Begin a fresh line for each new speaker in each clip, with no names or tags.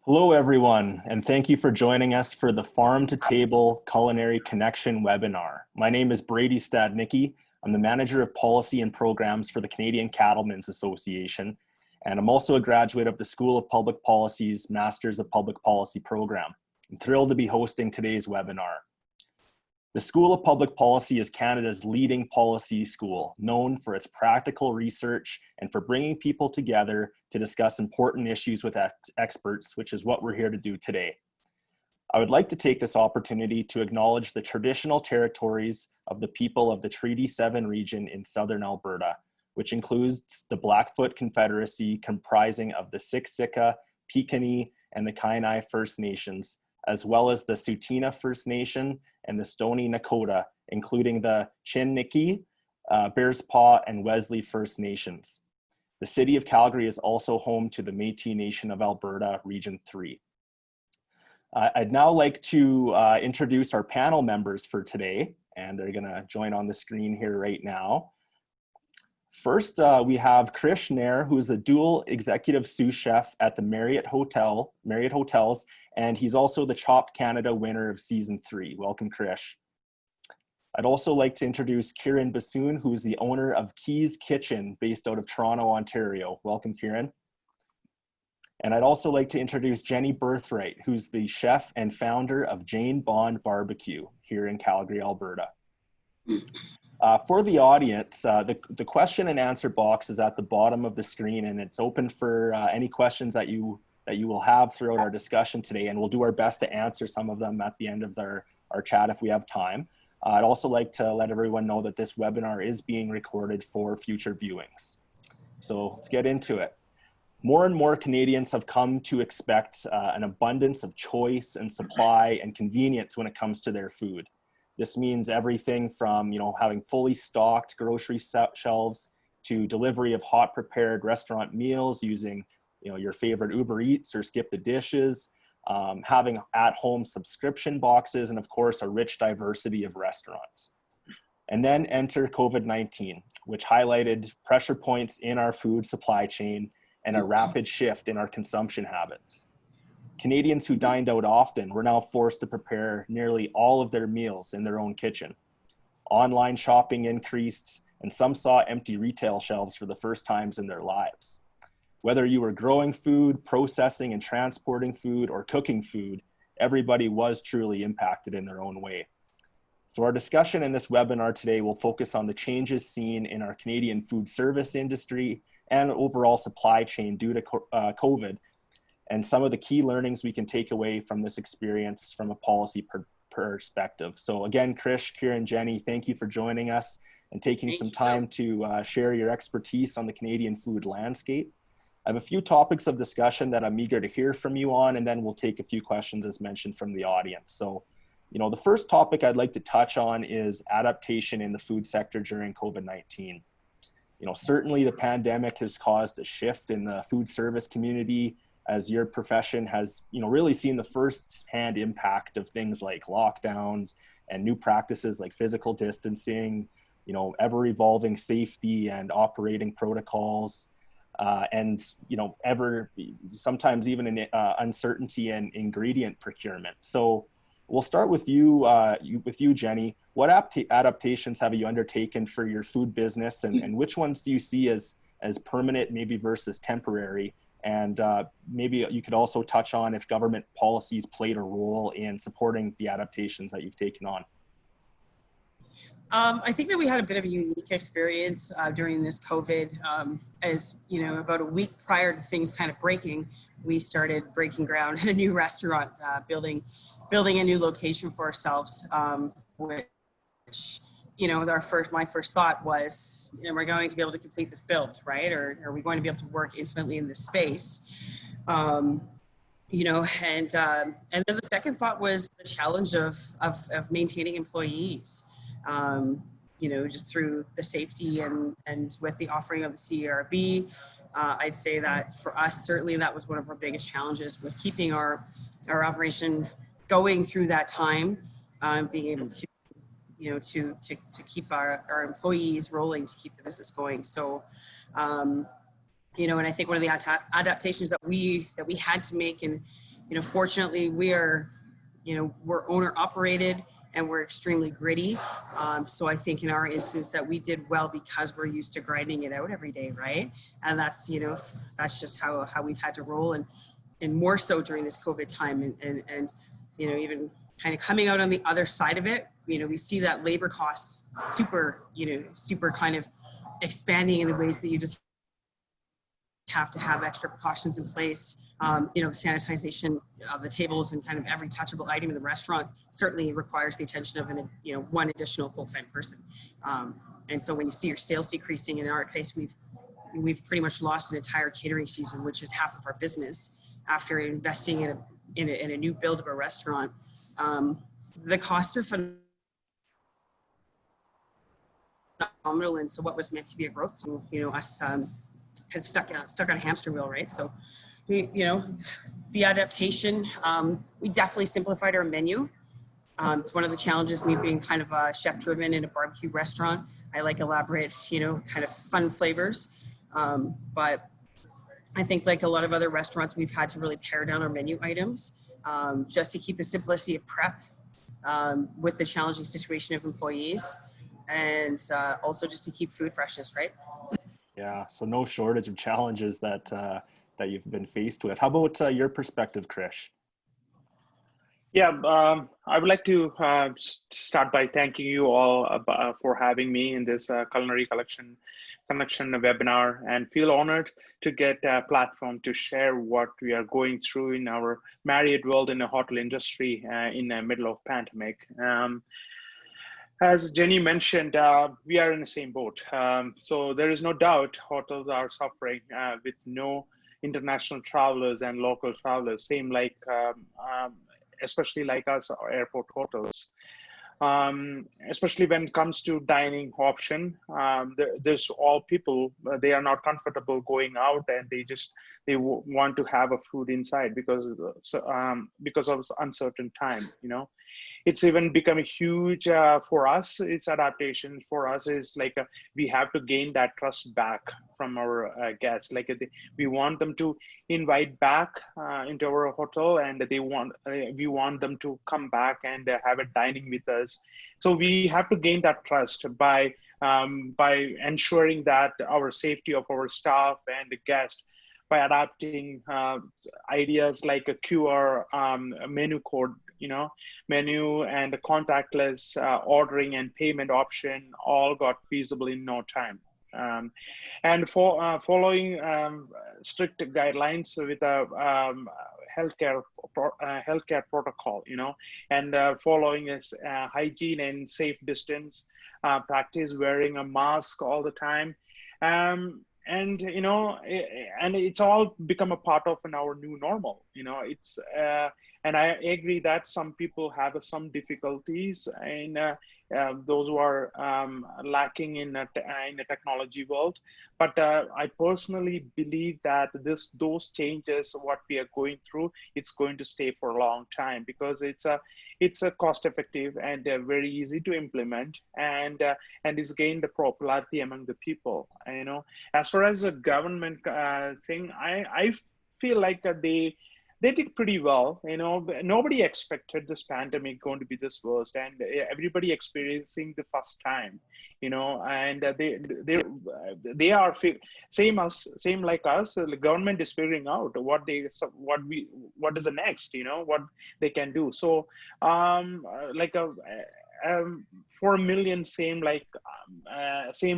Hello, everyone, and thank you for joining us for the Farm to Table Culinary Connection webinar. My name is Brady Stadnicki. I'm the Manager of Policy and Programs for the Canadian Cattlemen's Association, and I'm also a graduate of the School of Public Policy's Masters of Public Policy program. I'm thrilled to be hosting today's webinar. The School of Public Policy is Canada's leading policy school, known for its practical research and for bringing people together to discuss important issues with experts, which is what we're here to do today. I would like to take this opportunity to acknowledge the traditional territories of the people of the Treaty 7 region in southern Alberta, which includes the Blackfoot Confederacy comprising of the Siksika, Piikani, and the Kainai First Nations, as well as the Tsuut'ina First Nation and the Stoney Nakoda, including the Chiniki, Bearspaw, and Wesley First Nations. The City of Calgary is also home to the Métis Nation of Alberta, Region 3. I'd now like to introduce our panel members for today, and they're gonna join on the screen here right now. First, we have Krish Nair, who is a dual executive sous chef at the Marriott Hotels, and he's also the Chopped Canada winner of season 3. Welcome, Krish. I'd also like to introduce Kieran Bassoon, who is the owner of Keys Kitchen, based out of Toronto, Ontario. Welcome, Kieran. And I'd also like to introduce Jenny Birthright, who's the chef and founder of Jane Bond Barbecue here in Calgary, Alberta. For the audience, the question and answer box is at the bottom of the screen, and it's open for any questions that you will have throughout our discussion today, and we'll do our best to answer some of them at the end of our chat if we have time. I'd also like to let everyone know that this webinar is being recorded for future viewings. So let's get into it. More and more Canadians have come to expect an abundance of choice and supply and convenience when it comes to their food. This means everything from, having fully stocked grocery shelves to delivery of hot prepared restaurant meals using, your favorite Uber Eats or Skip the Dishes, having at-home subscription boxes, and of course, a rich diversity of restaurants. And then enter COVID-19, which highlighted pressure points in our food supply chain and a rapid shift in our consumption habits. Canadians who dined out often were now forced to prepare nearly all of their meals in their own kitchen. Online shopping increased, and some saw empty retail shelves for the first times in their lives. Whether you were growing food, processing and transporting food, or cooking food, everybody was truly impacted in their own way. So our discussion in this webinar today will focus on the changes seen in our Canadian food service industry and overall supply chain due to COVID, and some of the key learnings we can take away from this experience from a policy perspective. So again, Krish, Kieran, Jenny, thank you for joining us and taking some time to share your expertise on the Canadian food landscape. I have a few topics of discussion that I'm eager to hear from you on, and then we'll take a few questions as mentioned from the audience. So, the first topic I'd like to touch on is adaptation in the food sector during COVID-19. Certainly the pandemic has caused a shift in the food service community, as your profession has, really seen the first-hand impact of things like lockdowns and new practices like physical distancing, ever-evolving safety and operating protocols, and sometimes even an uncertainty in ingredient procurement. So we'll start with you, Jenny. What adaptations have you undertaken for your food business, and which ones do you see as permanent, maybe versus temporary? And maybe you could also touch on if government policies played a role in supporting the adaptations that you've taken on.
I think that we had a bit of a unique experience during this COVID. As about a week prior to things kind of breaking, we started breaking ground in a new restaurant, building a new location for ourselves, which my first thought was, we're going to be able to complete this build, right? Or are we going to be able to work intimately in this space? And then the second thought was the challenge of maintaining employees. Just through the safety and with the offering of the CERB, I'd say that for us, certainly that was one of our biggest challenges, was keeping our operation going through that time, being able to, to keep our employees rolling, to keep the business going. So, and I think one of the adaptations that we had to make in Fortunately, we're owner operated and we're extremely gritty. So I think in our instance that we did well because we're used to grinding it out every day, right? And that's just how we've had to roll, and more so during this COVID time, and even kind of coming out on the other side of it, we see that labor cost super kind of expanding in the ways that you just have to have extra precautions in place. The sanitization of the tables and kind of every touchable item in the restaurant certainly requires the attention of one additional full-time person. And so when you see your sales decreasing, in our case, we've pretty much lost an entire catering season, which is half of our business, after investing in a new build of a restaurant. The costs are phenomenal, and so what was meant to be a growth plan, us kind of stuck on a hamster wheel, right? So the adaptation, we definitely simplified our menu. It's one of the challenges, me being kind of a chef driven in a barbecue restaurant. I like elaborate, kind of fun flavors. But I think like a lot of other restaurants, we've had to really pare down our menu items just to keep the simplicity of prep with the challenging situation of employees, and also just to keep food freshness, right?
Yeah, so no shortage of challenges that you've been faced with. How about your perspective, Krish?
Yeah, I would like to start by thanking you all for having me in this culinary connection webinar, and feel honored to get a platform to share what we are going through in our married world in the hotel industry in the middle of pandemic. As Jenny mentioned, we are in the same boat. So there is no doubt hotels are suffering with no international travelers and local travelers, same like especially like us, our airport hotels. Especially when it comes to dining option, there's all people, they are not comfortable going out, and they want to have a food inside because of uncertain time, It's even become a huge for us. It's adaptation for us is like we have to gain that trust back from our guests. Like we want them to invite back into our hotel, and we want them to come back and have a dining with us. So we have to gain that trust by ensuring that our safety of our staff and the guest, by adapting ideas like a QR menu code, menu and the contactless ordering and payment option all got feasible in no time. And for following strict guidelines with a healthcare protocol, and following this hygiene and safe distance, practice wearing a mask all the time. And it's all become a part of our new normal. It's and I agree that some people have some difficulties in those who are lacking in the technology world. But I personally believe that those changes, what we are going through, it's going to stay for a long time, because it's a cost effective and very easy to implement, and it's gained the popularity among the people. As far as the government thing, I feel like they did pretty well. Nobody expected this pandemic going to be this worst, and everybody experiencing the first time. And they are same like us. The government is figuring out what is the next. What they can do. So like a 4 million same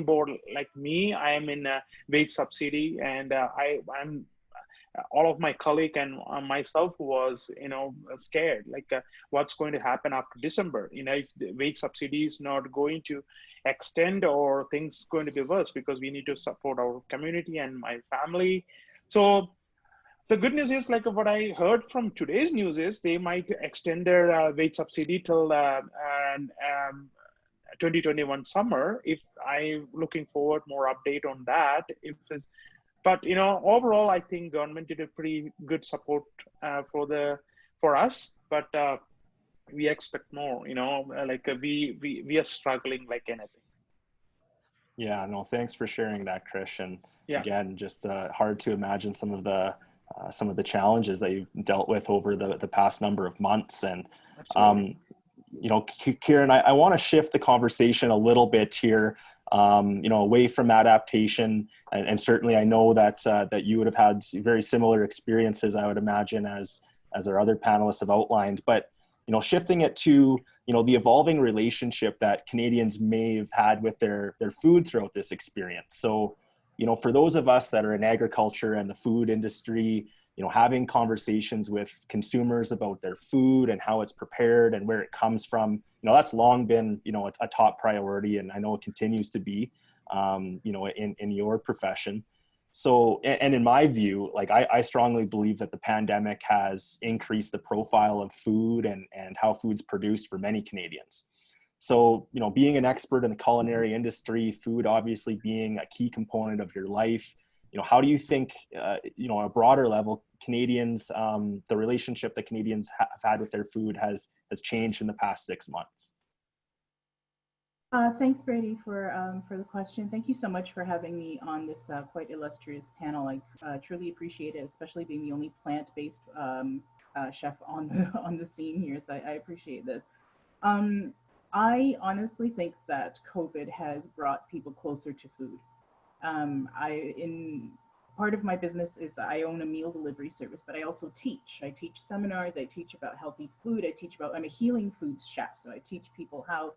board like me. I am in a wage subsidy, and I'm all of my colleague and myself was scared, like what's going to happen after December, if the wage subsidy is not going to extend, or things going to be worse, because we need to support our community and my family. So the good news is, like what I heard from today's news, is they might extend their wage subsidy till 2021 summer. If I'm looking forward more update on that, but overall, I think government did a pretty good support for us. But we expect more. Like we are struggling like anything.
Yeah, no, thanks for sharing that, Krish. And
yeah.
Again, just hard to imagine some of the some of the challenges that you've dealt with over the past number of months. And
Absolutely.
you know, Kieran, I want to shift the conversation a little bit here, you know, away from adaptation, and certainly I know that that you would have had very similar experiences, I would imagine, as our other panelists have outlined. But you know, shifting it to, you know, the evolving relationship that Canadians may have had with their food throughout this experience. So, you know, for those of us that are in agriculture and the food industry, you know, having conversations with consumers about their food and how it's prepared and where it comes from, you know, that's long been, you know, a top priority, and I know it continues to be, you know, in your profession. So, and in my view, like I strongly believe that the pandemic has increased the profile of food and how food's produced for many Canadians. So, you know, being an expert in the culinary industry, food obviously being a key component of your life, you know, how do you think, you know, on a broader level, Canadians, the relationship that Canadians have had with their food has changed in the past 6 months?
Thanks, Brady, for the question. Thank you so much for having me on this quite illustrious panel. I truly appreciate it, especially being the only plant-based chef on the scene here. So I appreciate this. I honestly think that COVID has brought people closer to food. Part of my business is I own a meal delivery service, but I also teach. I teach seminars. I teach about healthy food. I'm a healing foods chef, so I teach people how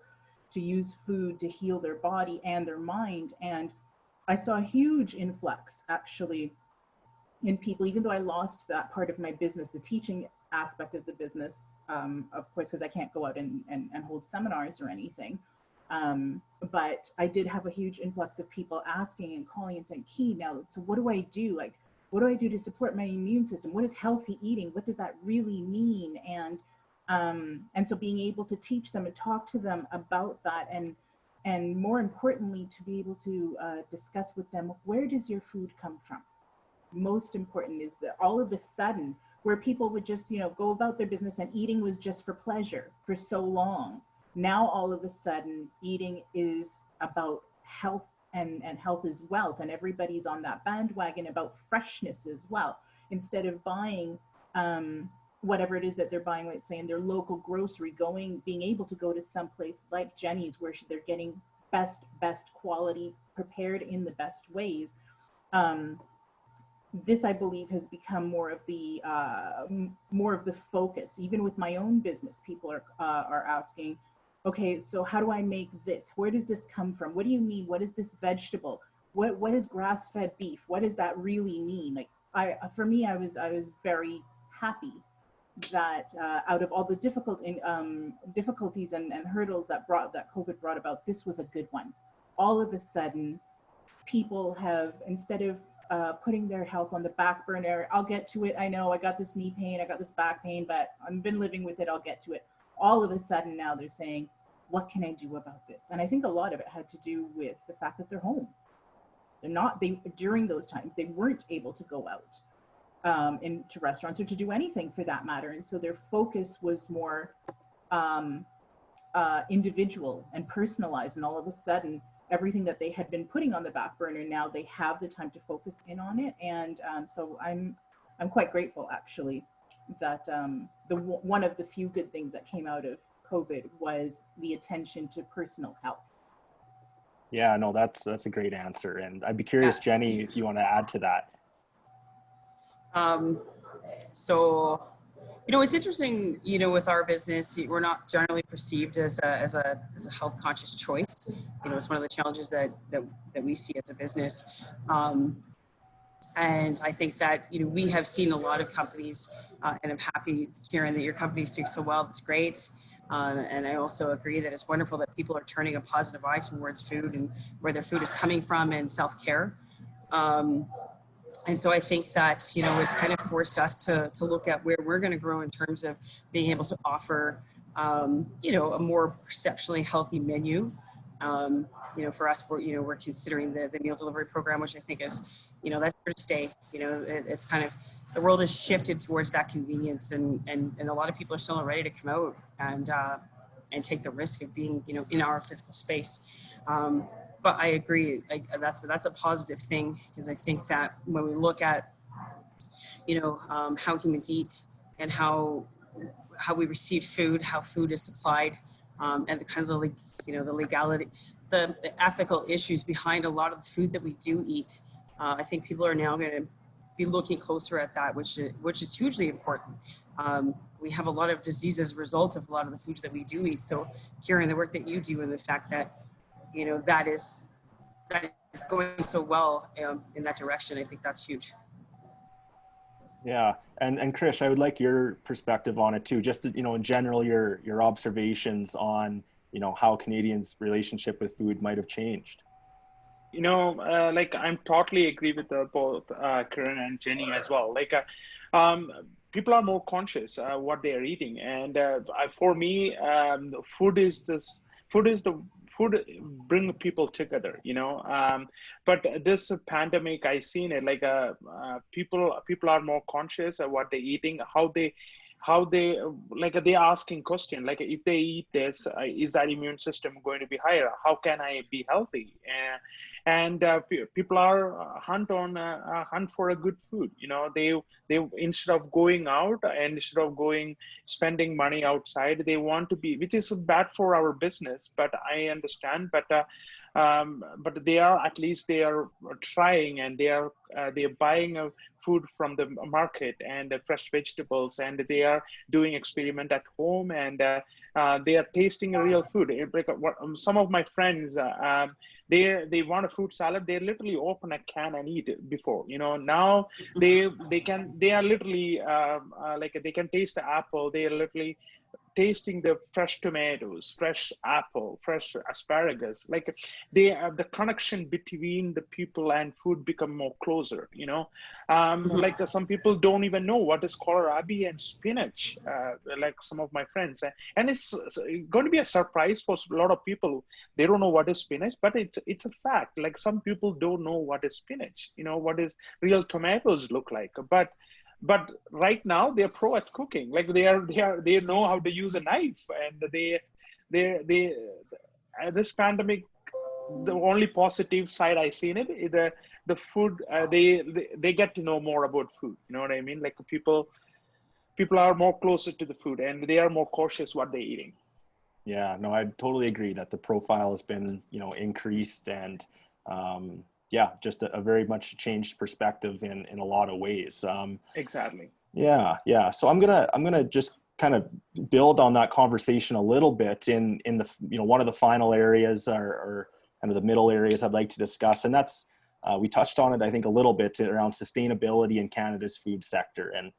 to use food to heal their body and their mind. And I saw a huge influx actually in people, even though I lost that part of my business, the teaching aspect of the business, of course, because I can't go out and hold seminars or anything. But I did have a huge influx of people asking and calling and saying, Key, now, so what do I do? Like, what do I do to support my immune system? What is healthy eating? What does that really mean? And so being able to teach them and talk to them about that, and more importantly, to be able to discuss with them, where does your food come from? Most important is that all of a sudden, where people would just, you know, go about their business and eating was just for pleasure for so long. Now, all of a sudden, eating is about health, and health is wealth, and everybody's on that bandwagon about freshness as well. Instead of buying whatever it is that they're buying, let's say in their local grocery, being able to go to some place like Jenny's where they're getting best quality, prepared in the best ways. This, I believe, has become more of the focus. Even with my own business, people are asking, okay, so how do I make this? Where does this come from? What do you mean? What is this vegetable? What is grass-fed beef? What does that really mean? Like, for me, I was very happy that out of all the difficulties and hurdles that COVID brought about, this was a good one. All of a sudden, people have, instead of putting their health on the back burner, I'll get to it. I know I got this knee pain, I got this back pain, but I've been living with it. I'll get to it. All of a sudden now they're saying, what can I do about this? And I think a lot of it had to do with the fact that they're home. During those times, they weren't able to go out into restaurants or to do anything for that matter. And so their focus was more individual and personalized. And all of a sudden, everything that they had been putting on the back burner, now they have the time to focus in on it. And so I'm quite grateful actually that one of the few good things that came out of COVID was the attention to personal health.
Yeah, no, that's a great answer. And I'd be curious, Jenny, if you want to add to that.
So, you know, it's interesting, you know, with our business, we're not generally perceived as a health conscious choice. You know, it's one of the challenges that we see as a business. And I think that, you know, we have seen a lot of companies, and I'm happy, Kieran, that your company's doing so well. That's great. And I also agree that it's wonderful that people are turning a positive eye towards food and where their food is coming from and self-care. And so I think that, you know, it's kind of forced us to look at where we're going to grow in terms of being able to offer, you know, a more perceptually healthy menu. You know, for us, we're considering the meal delivery program, which I think is, you know, that's here to stay. You know, it's kind of, the world has shifted towards that convenience, and a lot of people are still not ready to come out and take the risk of being, you know, in our physical space. But I agree, like that's a positive thing, because I think that when we look at, how humans eat and how we receive food, how food is supplied, and the kind of the legality, the ethical issues behind a lot of the food that we do eat. I think people are now going to be looking closer at that, which is hugely important. We have a lot of disease as a result of a lot of the foods that we do eat. So hearing the work that you do and the fact that, that is going so well in that direction, I think that's huge.
Yeah, and Krish, I would like your perspective on it too. Just in general, your observations on how Canadians' relationship with food might have changed.
Like I'm totally agree with both Kiran and Jenny as well. Um, People are more conscious what they are eating, and for me, food is the food bring people together. But this pandemic, I seen it like people are more conscious of what they're eating, how they like they asking question like if they eat this, is that immune system going to be higher, how can I be healthy, and people are hunt for a good food. They instead of going out and instead of going spending money outside, they want to be, which is bad for our business, but I understand. But they are, at least they are trying, and they're buying food from the market and fresh vegetables, and they are doing experiment at home, and they are tasting real food. Some of my friends, they want a fruit salad, they literally open a can and eat it before. Now they are literally like they can taste the apple, they are literally tasting the fresh tomatoes, fresh apple, fresh asparagus. Like the connection between the people and food become more closer. Like some people don't even know what is kohlrabi and spinach. Like some of my friends, and it's going to be a surprise for a lot of people. They don't know what is spinach, but it's a fact. Like some people don't know what is spinach. What is real tomatoes look like, but right now they're pro at cooking. Like they know how to use a knife, and they this pandemic, the only positive side I seen it is the food. They get to know more about food. You know what I mean? Like people are more closer to the food, and they are more cautious what they're eating.
Yeah, no, I totally agree that the profile has been increased, and yeah, just a very much changed perspective in a lot of ways.
Exactly.
Yeah. So I'm gonna just kind of build on that conversation a little bit in the one of the final areas, or kind of the middle areas I'd like to discuss, and that's we touched on it, I think, a little bit around sustainability in Canada's food sector, and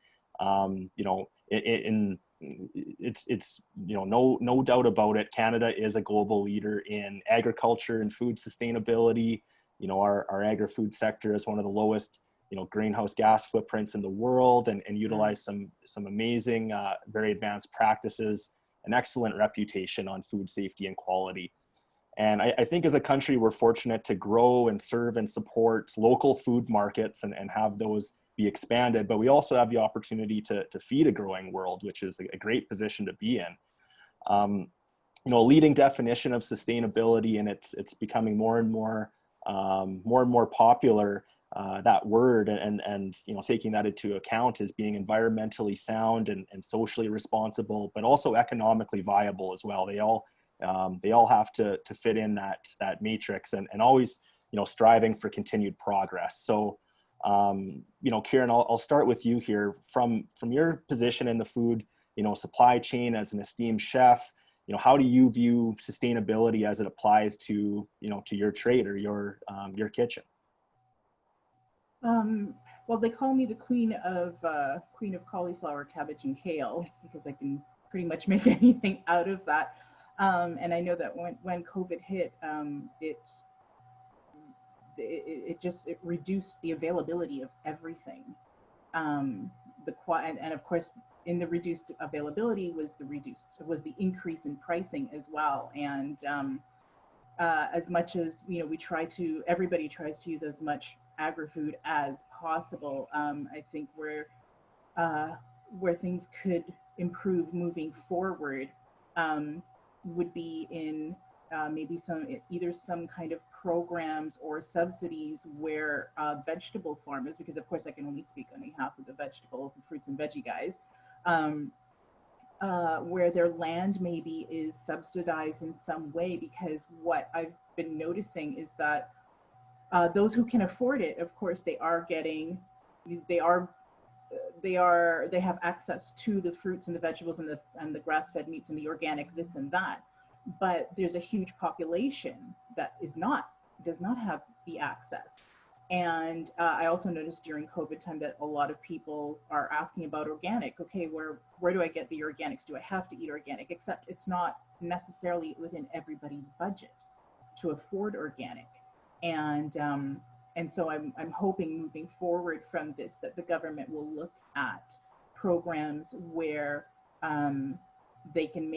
it's no doubt about it, Canada is a global leader in agriculture and food sustainability. Our agri-food sector is one of the lowest greenhouse gas footprints in the world, and utilize some amazing very advanced practices, an excellent reputation on food safety and quality. And I think as a country, we're fortunate to grow and serve and support local food markets and have those be expanded, but we also have the opportunity to feed a growing world, which is a great position to be in. A leading definition of sustainability, and it's becoming more and more popular, that word, and taking that into account as being environmentally sound and socially responsible, but also economically viable as well. They all have to fit in that matrix, and always striving for continued progress. So Kieran, I'll start with you here. From your position in the food supply chain as an esteemed chef, how do you view sustainability as it applies to to your trade or your kitchen?
Well, they call me the queen of cauliflower, cabbage, and kale, because I can pretty much make anything out of that. And I know that when COVID hit, it reduced the availability of everything. And of course, in the reduced availability was the increase in pricing as well. And as much as everybody tries to use as much agri-food as possible. I think where things could improve moving forward would be in maybe some kind of programs or subsidies where vegetable farmers, because of course I can only speak on behalf of the vegetable, fruits and veggie guys, where their land maybe is subsidized in some way, because what I've been noticing is that those who can afford it, of course, they have access to the fruits and the vegetables and the grass-fed meats and the organic this and that. But there's a huge population that does not have the access. And I also noticed during COVID time that a lot of people are asking about organic. Okay, where do I get the organics? Do I have to eat organic? Except it's not necessarily within everybody's budget to afford organic. And so I'm hoping moving forward from this that the government will look at programs where they can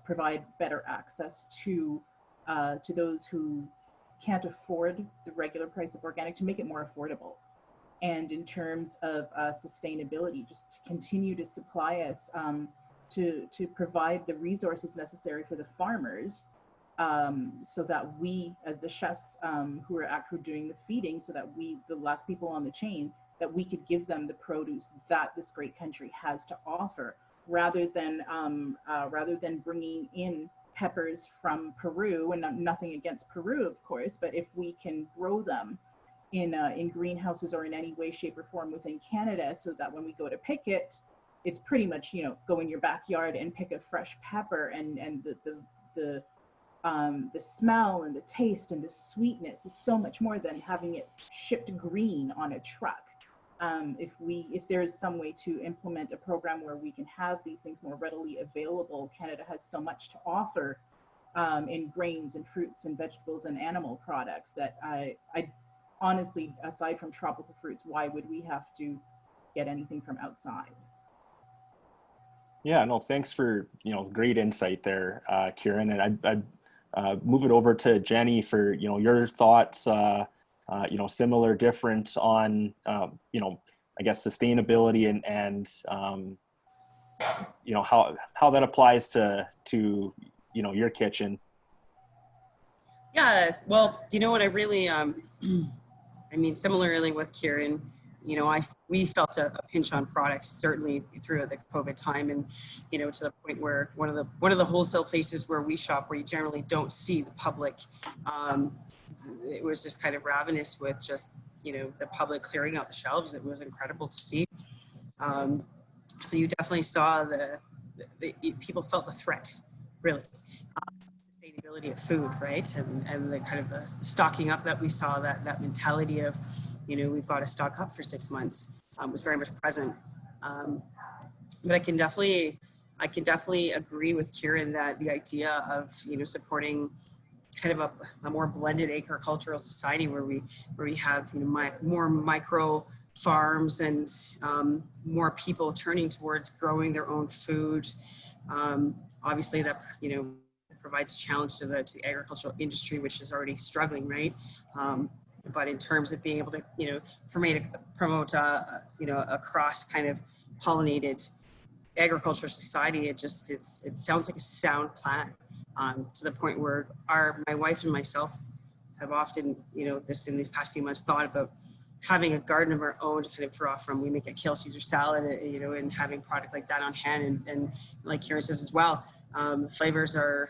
provide better access to those who can't afford the regular price of organic, to make it more affordable. And in terms of sustainability, just to continue to supply us, to provide the resources necessary for the farmers, so that we, as the chefs who are doing the feeding, so that we, the last people on the chain, that we could give them the produce that this great country has to offer, rather than bringing in peppers from Peru, and nothing against Peru, of course, but if we can grow them in greenhouses or in any way, shape, or form within Canada, so that when we go to pick it, it's pretty much, go in your backyard and pick a fresh pepper, and the smell and the taste and the sweetness is so much more than having it shipped green on a truck. If there is some way to implement a program where we can have these things more readily available, Canada has so much to offer in grains and fruits and vegetables and animal products that I honestly, aside from tropical fruits, why would we have to get anything from outside?
Yeah, no, thanks for, great insight there, Kieran. And I'd move it over to Jenny for, your thoughts, similar, different on, I guess, sustainability and how that applies to your kitchen.
Yeah, well, what I really, similarly with Kieran, we felt a pinch on products certainly through the COVID time, and to the point where one of the wholesale places where we shop, where you generally don't see the public, it was just kind of ravenous with just the public clearing out the shelves. It was incredible to see. So you definitely saw the people felt the threat, really. Sustainability of food, right? And the kind of the stocking up that we saw, that mentality of, we've got to stock up for 6 months, was very much present. But I can definitely agree with Kieran that the idea of, supporting kind of a more blended agricultural society where we have, more micro farms and more people turning towards growing their own food. Obviously that, provides a challenge to the agricultural industry, which is already struggling, right? But in terms of being able to, promote a cross kind of pollinated agricultural society, it sounds like a sound plan, to the point where my wife and myself have often, in these past few months, thought about having a garden of our own to kind of draw from. We make a kale Caesar salad, and having product like that on hand, and like Kieran says as well, the flavors are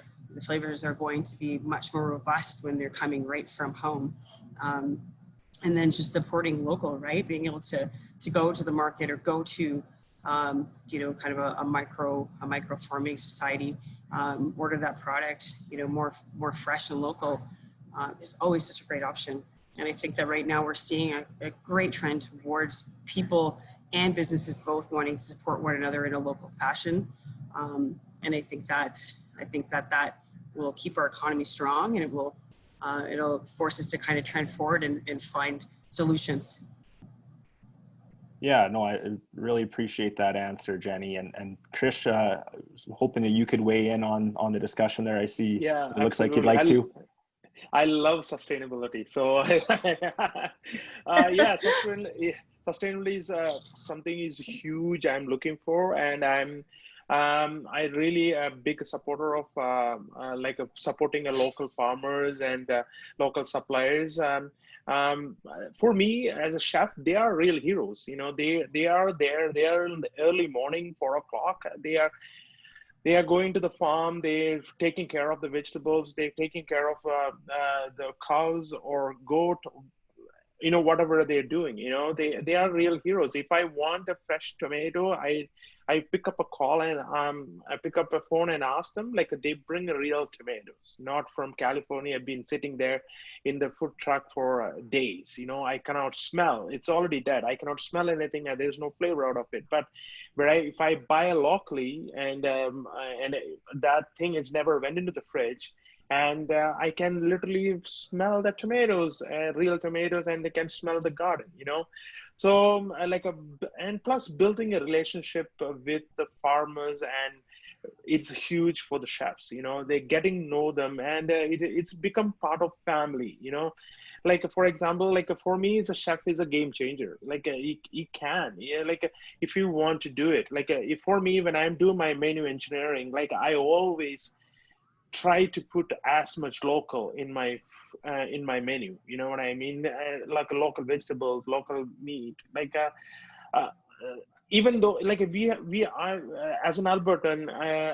going to be much more robust when they're coming right from home. And then just supporting local, right? Being able to go to the market or go to, kind of a micro farming society, order that product, more fresh and local, is always such a great option. And I think that right now we're seeing a great trend towards people and businesses both wanting to support one another in a local fashion. And I think that will keep our economy strong, and it'll force us to kind of trend forward and find solutions.
Yeah, no, I really appreciate that answer, Jenny. And Krish, I was hoping that you could weigh in on the discussion there. I see.
Yeah,
it looks like you'd
absolutely.
like to.
I love sustainability. So sustainability is something is huge I'm looking for, and I'm I really a big supporter of supporting a local farmers and local suppliers. For me as a chef, they are real heroes. You know, they are there. They are in the early morning, 4 o'clock. They are going to the farm. They're taking care of the vegetables. They're taking care of the cows or goat, you know, whatever they're doing. You know, they are real heroes. If I want a fresh tomato, I pick up a call and I pick up a phone and ask them, like, they bring real tomatoes, not from California. I've been sitting there in the food truck for days. You know, I cannot smell, it's already dead. I cannot smell anything and there's no flavor out of it. But if I buy locally and that thing is never went into the fridge, and I can literally smell the tomatoes, real tomatoes, and they can smell the garden, you know. So and plus building a relationship with the farmers, and it's huge for the chefs, you know. They're getting know them, and it's become part of family, you know. Like, for example, like, for me, as a chef is a game changer. Like, he can, yeah, like, if you want to do it, like, if for me, when I'm doing my menu engineering, like, I always try to put as much local in my menu. You know what I mean? Like local vegetables, local meat. Like uh, even though, like, we are as an Albertan,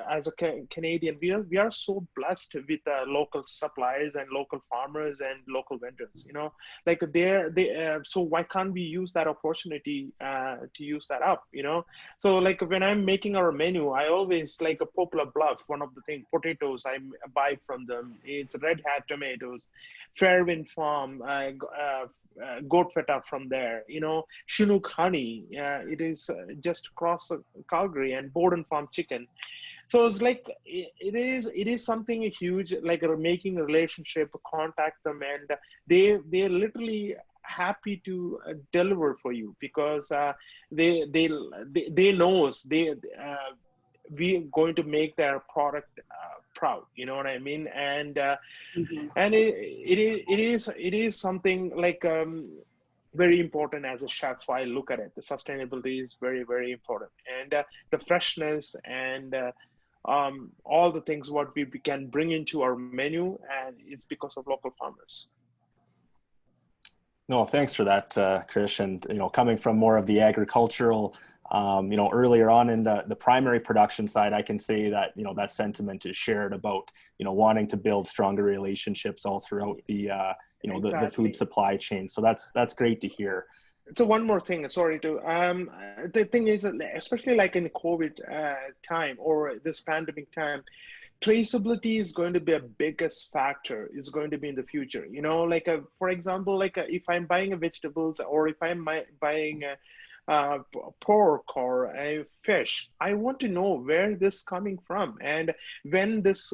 as a Canadian, we are so blessed with local suppliers and local farmers and local vendors. You know, like so why can't we use that opportunity to use that up? You know, so like when I'm making our menu, I always like a Poplar Bluff. One of the things, potatoes I buy from them. It's Red Hat tomatoes, Fairwind Farm. Goat feta from there, you know, Chinook honey, it is just across Calgary, and Borden Farm chicken. So it's like, it is something huge, like making a relationship, contact them, and they're literally happy to deliver for you, because they knows we are going to make their product proud, you know what I mean.
Mhm.
And it is something like very important as a chef. I look at it, the sustainability is very, very important, and the freshness, and all the things what we can bring into our menu, and it's because of local farmers.
No, thanks for that, Krish. And, you know, coming from more of the agricultural, you know, earlier on in the primary production side, I can say that, you know, that sentiment is shared about, you know, wanting to build stronger relationships all throughout the, you know, the
Exactly.
food supply chain. So that's great to hear.
So one more thing, sorry to the thing is, especially like in COVID time, or this pandemic time, traceability is going to be a biggest factor, is going to be in the future, you know. Like for example, like if I'm buying a vegetables, or if I'm buying a pork or a fish, I want to know where this coming from, and when this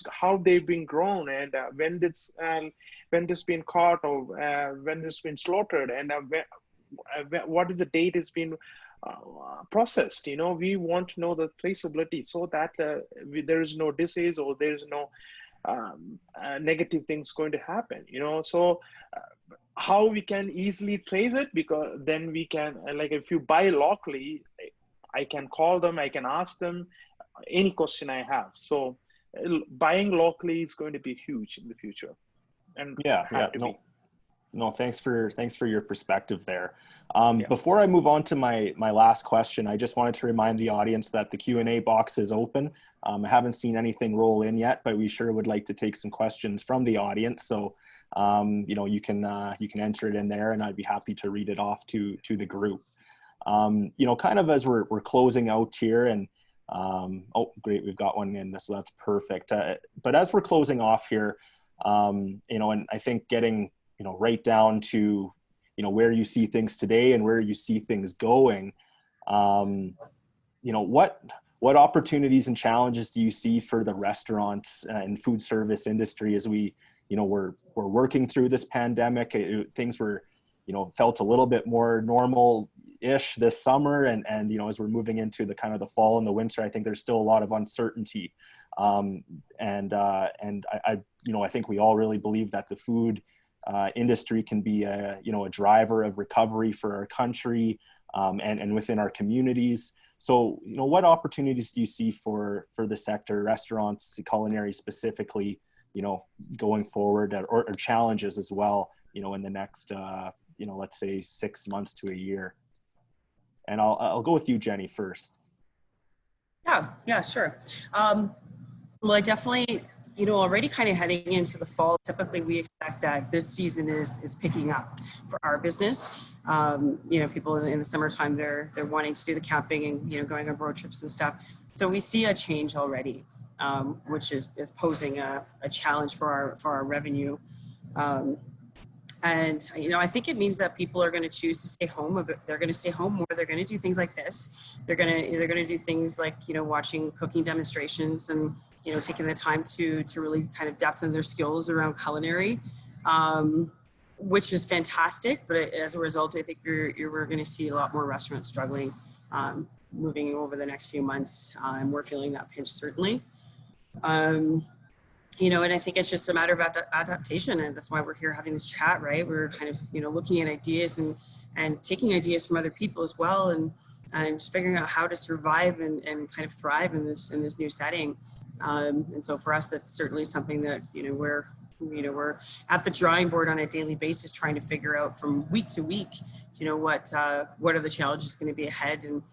how they've been grown, and when this been caught, or when this been slaughtered, and what is the date it's been processed. You know, we want to know the traceability, so that there is no disease, or there is no negative things going to happen. You know, so how we can easily trace it, because then we can, like, if you buy locally, I can call them, I can ask them any question I have. So buying locally is going to be huge in the future, and
Yeah,
have to be.
No, thanks for your perspective there.
Yeah.
Before I move on to my last question, I just wanted to remind the audience that the Q&A box is open. I haven't seen anything roll in yet, but we sure would like to take some questions from the audience. So, you know, you can enter it in there, and I'd be happy to read it off to the group. You know, kind of as we're closing out here, and oh, great, we've got one in, so that's perfect. But as we're closing off here, you know, and I think getting, you know, right down to, you know, where you see things today and where you see things going, you know, what opportunities and challenges do you see for the restaurants and food service industry as we, you know, we're working through this pandemic? Things were, you know, felt a little bit more normal-ish this summer, and you know, as we're moving into the kind of the fall and the winter, I think there's still a lot of uncertainty. And I you know, I think we all really believe that the food industry can be a, you know, a driver of recovery for our country, and within our communities. So, what opportunities do you see for the sector, restaurants, culinary specifically, going forward, or challenges as well, in the next, let's say 6 months to a year? And I'll go with you, Jenny, first.
Yeah, sure. Well, I definitely, already kind of heading into the fall, typically we expect that this season is picking up for our business. People in the summertime, they're wanting to do the camping and, going on road trips and stuff. So we see a change already, which is posing a challenge for our revenue. And, I think it means that people are going to choose to stay home. They're going to stay home more. They're going to do things like this. They're going to do things like, watching cooking demonstrations and, taking the time to really kind of depth in their skills around culinary, which is fantastic. But as a result, I think we're going to see a lot more restaurants struggling moving over the next few months. And we're feeling that pinch, certainly. And I think it's just a matter of adaptation, and that's why we're here having this chat, right? We're kind of, looking at ideas and taking ideas from other people as well, and just figuring out how to survive and kind of thrive in this new setting. And so for us, that's certainly something that, we're at the drawing board on a daily basis, trying to figure out from week to week, what are the challenges going to be ahead. And,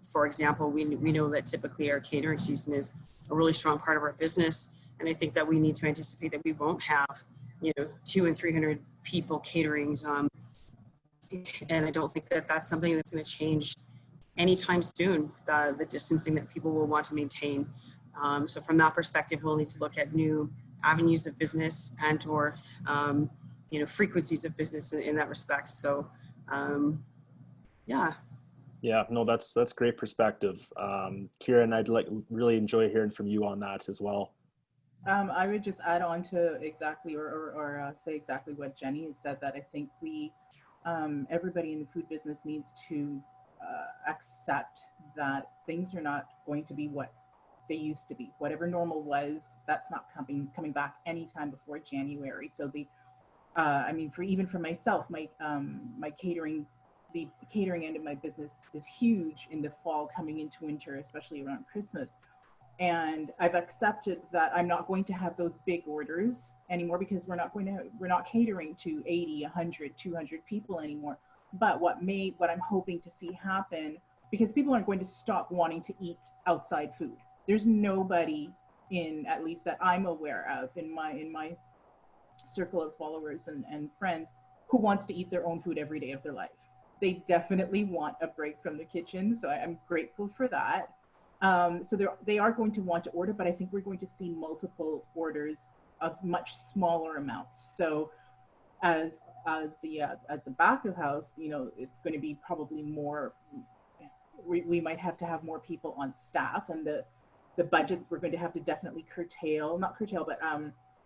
for example, we know that typically our catering season is a really strong part of our business. And I think that we need to anticipate that we won't have, 200 and 300 people caterings. And I don't think that that's something that's going to change anytime soon, the distancing that people will want to maintain. So from that perspective, we'll need to look at new avenues of business and or, frequencies of business in that respect. So, yeah.
Yeah, no, that's great perspective. Kieran, I'd really enjoy hearing from you on that as well.
I would just add on to exactly or say exactly what Jenny has said, that I think everybody in the food business needs to accept that things are not going to be what they used to be. Whatever normal was, that's not coming back anytime before January. So for myself, my catering, the catering end of my business is huge in the fall coming into winter, especially around Christmas. And I've accepted that I'm not going to have those big orders anymore, because we're not catering to 80, 100, 200 people anymore. But what I'm hoping to see happen, because people aren't going to stop wanting to eat outside food. There's nobody, at least that I'm aware of in my circle of followers and friends, who wants to eat their own food every day of their life. They definitely want a break from the kitchen. So I'm grateful for that. So they are going to want to order, but I think we're going to see multiple orders of much smaller amounts. So as the back of house, it's going to be probably more. We might have to have more people on staff, and the budgets we're going to have to definitely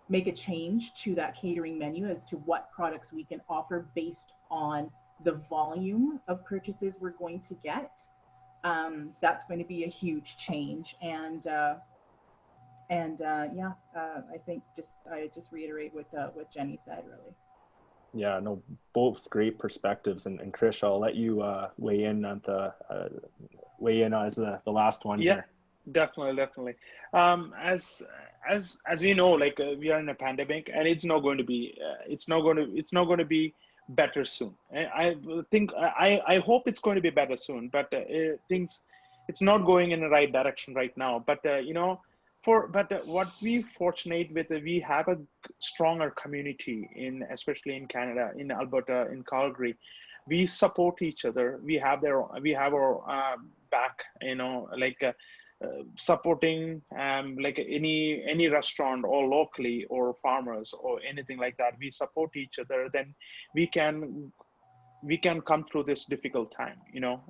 make a change to that catering menu as to what products we can offer based on the volume of purchases we're going to get. That's going to be a huge change, and I think I just reiterate what Jenny said, really.
Yeah, no, both great perspectives, and Krish, I'll let you weigh in as the last one.
Yeah,
here.
Definitely. As we know, we are in a pandemic, and it's not going to be better soon. I think I hope it's going to be better soon, but it's not going in the right direction right now. But what we fortunate with, we have a stronger community especially in Canada, in Alberta, in Calgary. We support each other. We have our back, supporting any restaurant or locally or farmers or anything like that. We support each other, then we can come through this difficult time,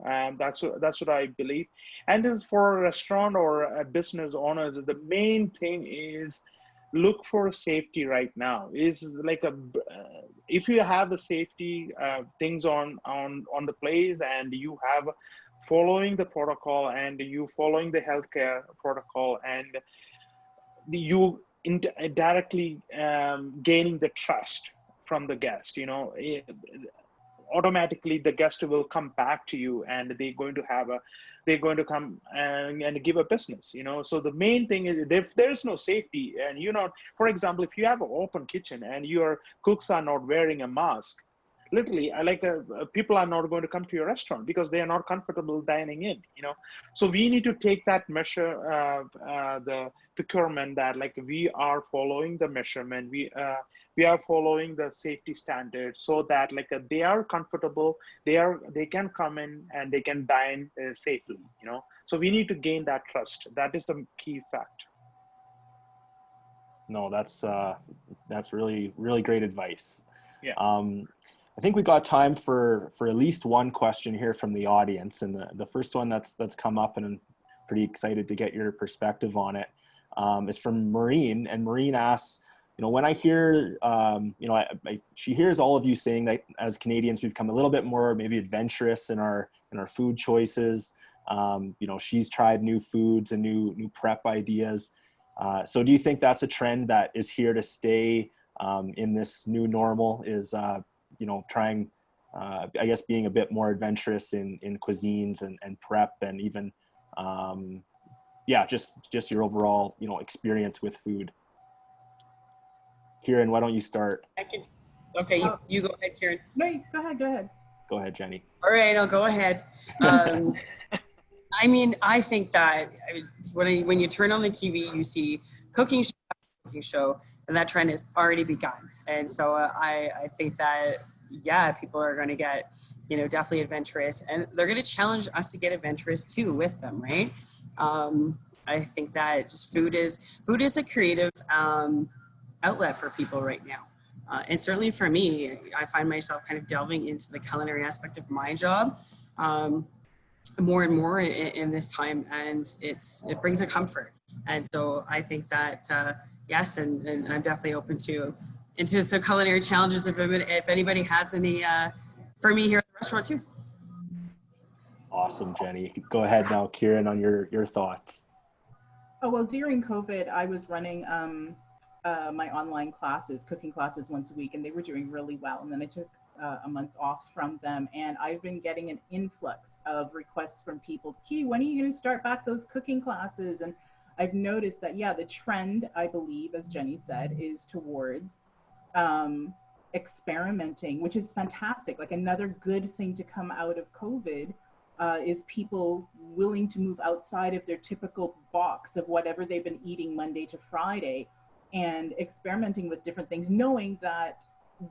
and that's what I believe. And as for a restaurant or a business owners, the main thing is look for safety right now. Is if you have the safety things on the place, and you have following the protocol, and you following the healthcare protocol, and you directly gaining the trust from the guest, automatically the guest will come back to you, and they're going to have they're going to come and give a business, you know. So the main thing is, if there's no safety, and you know, for example, if you have an open kitchen and your cooks are not wearing a mask, literally, people are not going to come to your restaurant because they are not comfortable dining in, you know. So we need to take that measure, the procurement, that like we are following the measurement, we are following the safety standards, so that like they are comfortable, they can come in and they can dine safely, you know. So we need to gain that trust. That is the key fact.
No, that's really, really great advice.
Yeah.
I think we got time for at least one question here from the audience, and the first one that's come up, and I'm pretty excited to get your perspective on it. Is from Maureen, and Maureen asks, you know, when I hear, you know, she hears all of you saying that as Canadians we've become a little bit more maybe adventurous in our food choices. You know, she's tried new foods and new prep ideas. So do you think that's a trend that is here to stay in this new normal? Is you know, trying, I guess, being a bit more adventurous in cuisines and prep, and even, yeah, just your overall, you know, experience with food. Kieran, why don't you start?
Okay, you go ahead, Kieran.
No, go ahead.
Go ahead, Jenny.
All right, I'll go ahead. I mean, I think that when you turn on the TV, you see cooking show, and that trend has already begun. And so I think that, yeah, people are going to get, you know, definitely adventurous, and they're going to challenge us to get adventurous too with them, right? I think that just food is a creative outlet for people right now. And certainly for me, I find myself kind of delving into the culinary aspect of my job more and more in this time, and it brings a comfort. And so I think that yes, and I'm definitely open into some culinary challenges if anybody has any for me here at the restaurant too.
Awesome, Jenny. Go ahead now, Kieran, on your thoughts.
Oh, well, during COVID, I was running my online classes, cooking classes once a week, and they were doing really well. And then I took a month off from them, and I've been getting an influx of requests from people. Key, when are you going to start back those cooking classes? And I've noticed that, yeah, the trend, I believe, as Jenny said, is towards experimenting, which is fantastic. Like, another good thing to come out of COVID is people willing to move outside of their typical box of whatever they've been eating Monday to Friday, and experimenting with different things, knowing that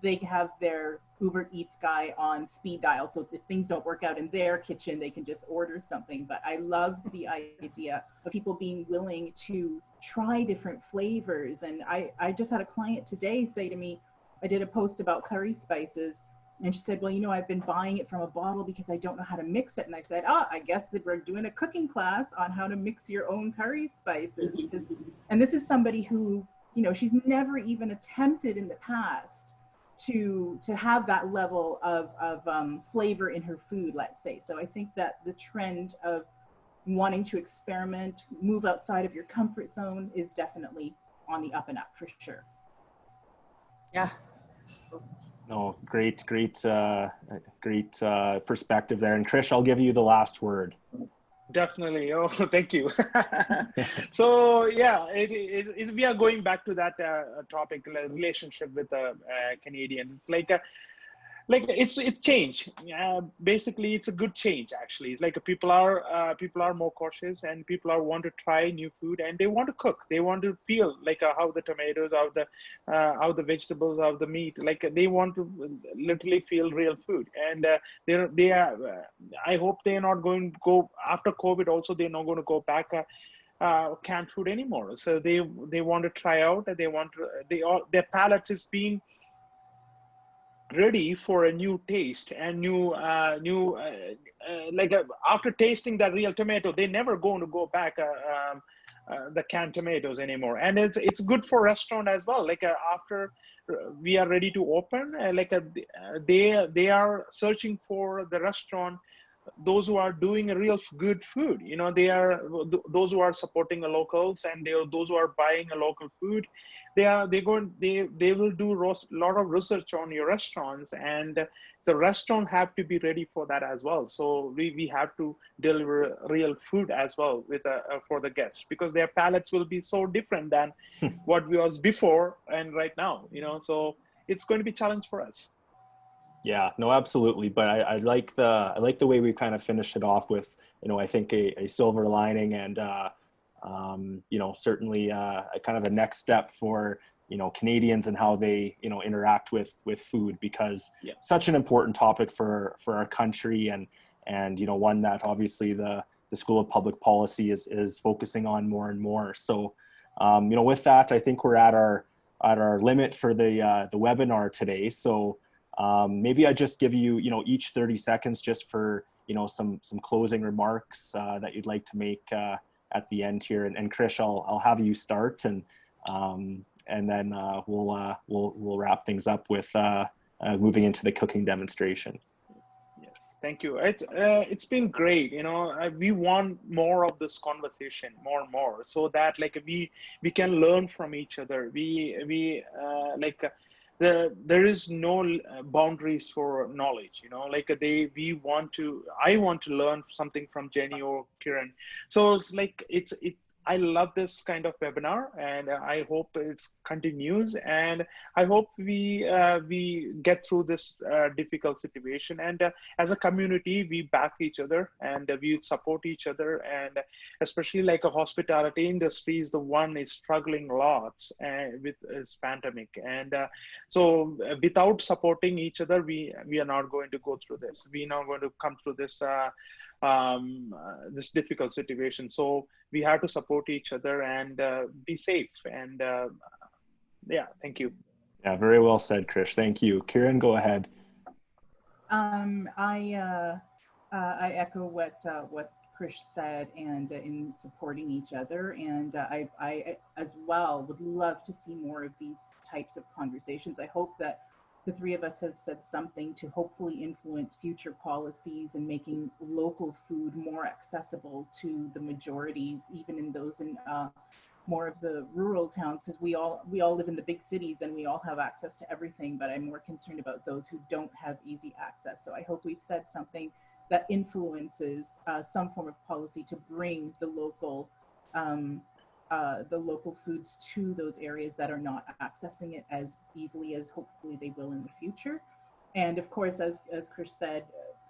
they have their Uber Eats guy on speed dial. So if things don't work out in their kitchen, they can just order something. But I love the idea of people being willing to try different flavors. And I just had a client today say to me, I did a post about curry spices, and she said, well, you know, I've been buying it from a bottle because I don't know how to mix it. And I said, I guess that we're doing a cooking class on how to mix your own curry spices. And this is somebody who, you know, she's never even attempted in the past to have that level of flavor in her food, let's say. So I think that the trend of wanting to experiment, move outside of your comfort zone is definitely on the up and up for sure.
Yeah.
No, great perspective there. And Krish, I'll give you the last word.
Definitely. Oh, thank you. So yeah, we are going back to that topic, relationship with the Canadian. Like it's change. Basically, it's a good change. Actually, it's like people are more cautious, and people want to try new food, and they want to cook. They want to feel like how the tomatoes, how the vegetables, how the meat. Like they want to literally feel real food, and they are. I hope they're not going to go after COVID. Also, they're not going to go back. Canned food anymore. So they want to try out. They want to. Their palates is being ready for a new taste and after tasting that real tomato, they never going to go back the canned tomatoes anymore. And it's good for restaurant as well. Like after we are ready to open, they are searching for the restaurant those who are doing a real good food. You know, they are those who are supporting the locals, and they are those who are buying a local food. They will do a lot of research on your restaurants, and the restaurant have to be ready for that as well. So we have to deliver real food as well with for the guests, because their palates will be so different than what was before and right now. You know, so it's going to be a challenge for us.
Yeah, no, absolutely. But I like the way we kind of finished it off with, I think a silver lining, and certainly a kind of a next step for Canadians and how they interact with food, because
Yeah.
such an important topic for our country, and one that obviously the School of Public Policy is focusing on more and more. So with that, I think we're at our limit for the webinar today. So maybe I just give you each 30 seconds just for some closing remarks that you'd like to make at the end here. And Krish, I'll have you start, and then we'll wrap things up with moving into the cooking demonstration.
Yes, thank you. It's been great. We want more of this conversation, more and more, so that like we can learn from each other. We like. There is no boundaries for knowledge. Like I want to learn something from Jenny or Kiran. So it's like I love this kind of webinar, and I hope it continues, and I hope we get through this difficult situation, and as a community we back each other, and we support each other, and especially like a hospitality industry is the one is struggling lots with this pandemic, and so without supporting each other, we are not going to go through this. We're not going to come through this this difficult situation. So we have to support each other and be safe. And yeah, thank you.
Yeah, very well said, Krish. Thank you. Kiran, go ahead.
I echo what Krish said, and in supporting each other, and I as well would love to see more of these types of conversations. I hope that the three of us have said something to hopefully influence future policies and making local food more accessible to the majorities, even in those in more of the rural towns, because we all live in the big cities and we all have access to everything, but I'm more concerned about those who don't have easy access. So I hope we've said something that influences some form of policy to bring the local foods to those areas that are not accessing it as easily as hopefully they will in the future. And of course, as Krish said,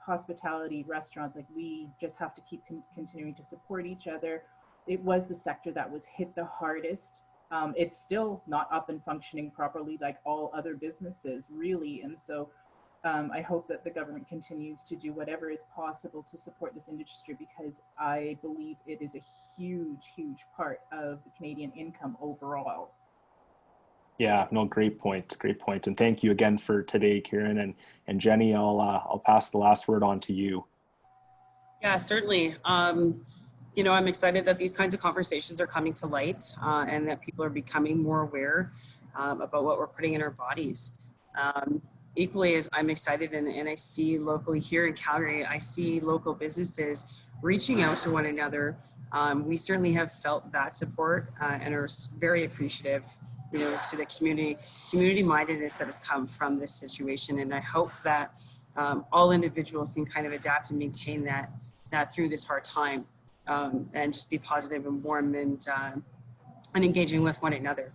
hospitality, restaurants, like we just have to keep continuing to support each other. It was the sector that was hit the hardest. It's still not up and functioning properly like all other businesses, really. And so I hope that the government continues to do whatever is possible to support this industry, because I believe it is a huge, huge part of the Canadian income overall.
Yeah, no, great point. Great point. And thank you again for today, Kiran, and Jenny. I'll pass the last word on to you.
Yeah, certainly. I'm excited that these kinds of conversations are coming to light, and that people are becoming more aware about what we're putting in our bodies. Equally as I'm excited, and I see locally here in Calgary, I see local businesses reaching out to one another. We certainly have felt that support and are very appreciative, to the community mindedness that has come from this situation. And I hope that all individuals can kind of adapt and maintain that through this hard time, and just be positive and warm and engaging with one another.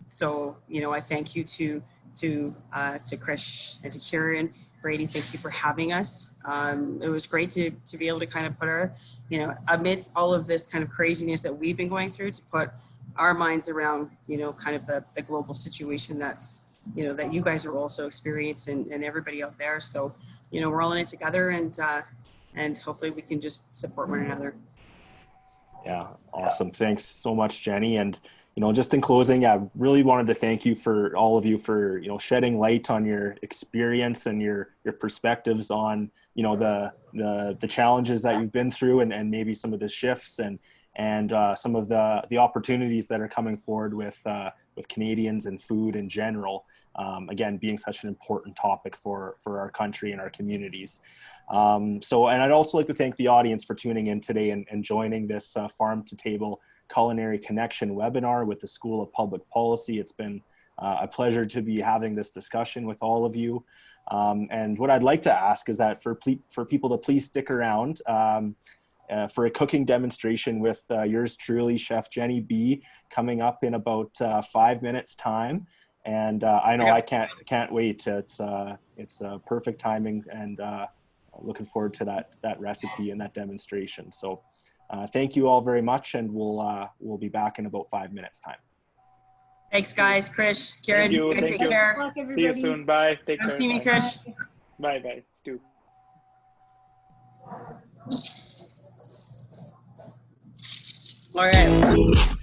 So, I thank you to Krish and to Kiran. Brady, thank you for having us. It was great to be able to kind of put our, amidst all of this kind of craziness that we've been going through, to put our minds around, kind of the global situation that's, that you guys are also experiencing, and everybody out there. So, we're all in it together, and hopefully we can just support one another.
Yeah, awesome. Thanks so much, Jenny. And just in closing, I really wanted to thank you for all of you for shedding light on your experience and your perspectives on the challenges that you've been through, and maybe some of the shifts and some of the opportunities that are coming forward with Canadians and food in general. Again, being such an important topic for our country and our communities. And I'd also like to thank the audience for tuning in today and joining this Farm to Table Culinary Connection webinar with the School of Public Policy. It's been a pleasure to be having this discussion with all of you. And what I'd like to ask is that for people to please stick around for a cooking demonstration with yours truly, Chef Jenny B, coming up in about 5 minutes time. And I know I can't wait. It's perfect timing, and looking forward to that recipe and that demonstration. So thank you all very much, and we'll be back in about 5 minutes time.
Thanks, guys. Krish, Karen, you guys take care.
Luck,
See you soon. Bye. Take care.
See me, Krish.
Bye. Bye. Too.
All right.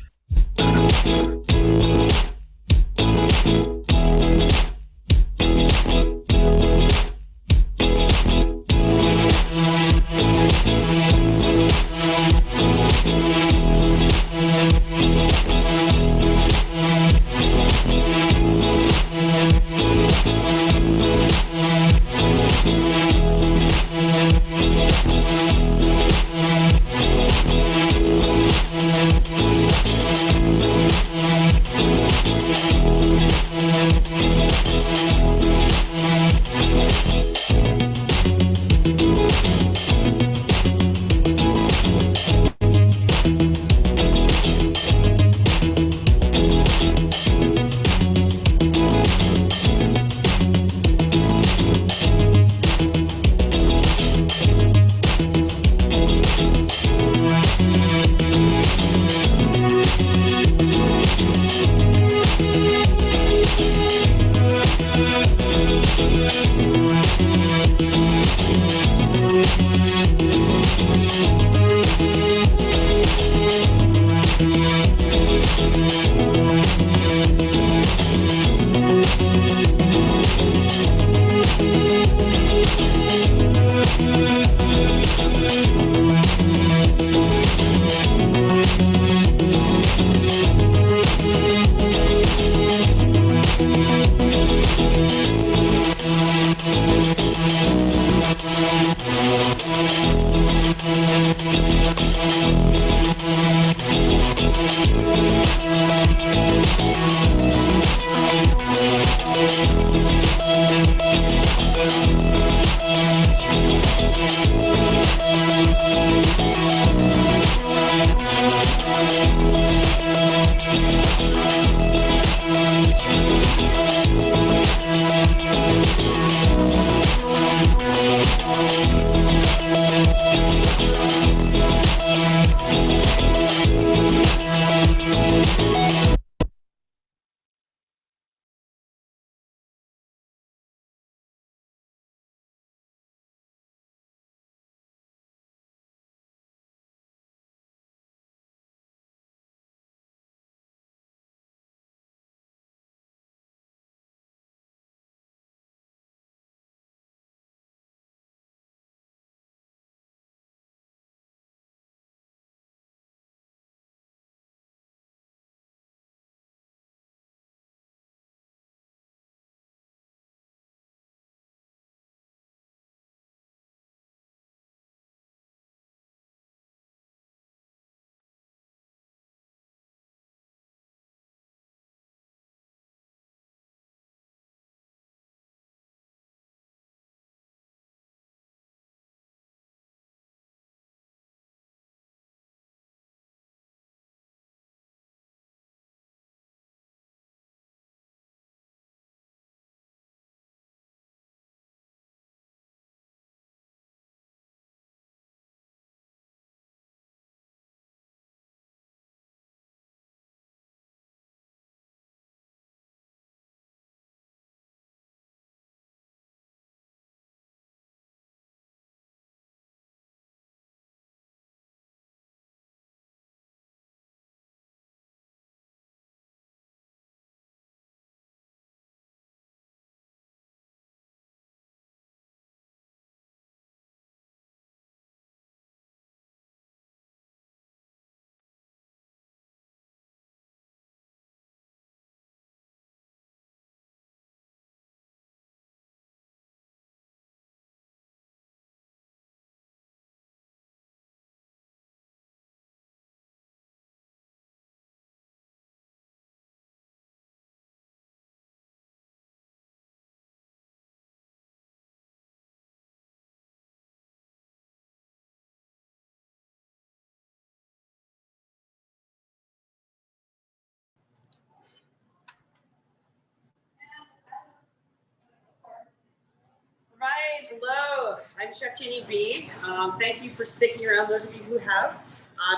hello. I'm Chef Jenny B. Thank you for sticking around, those of you who have,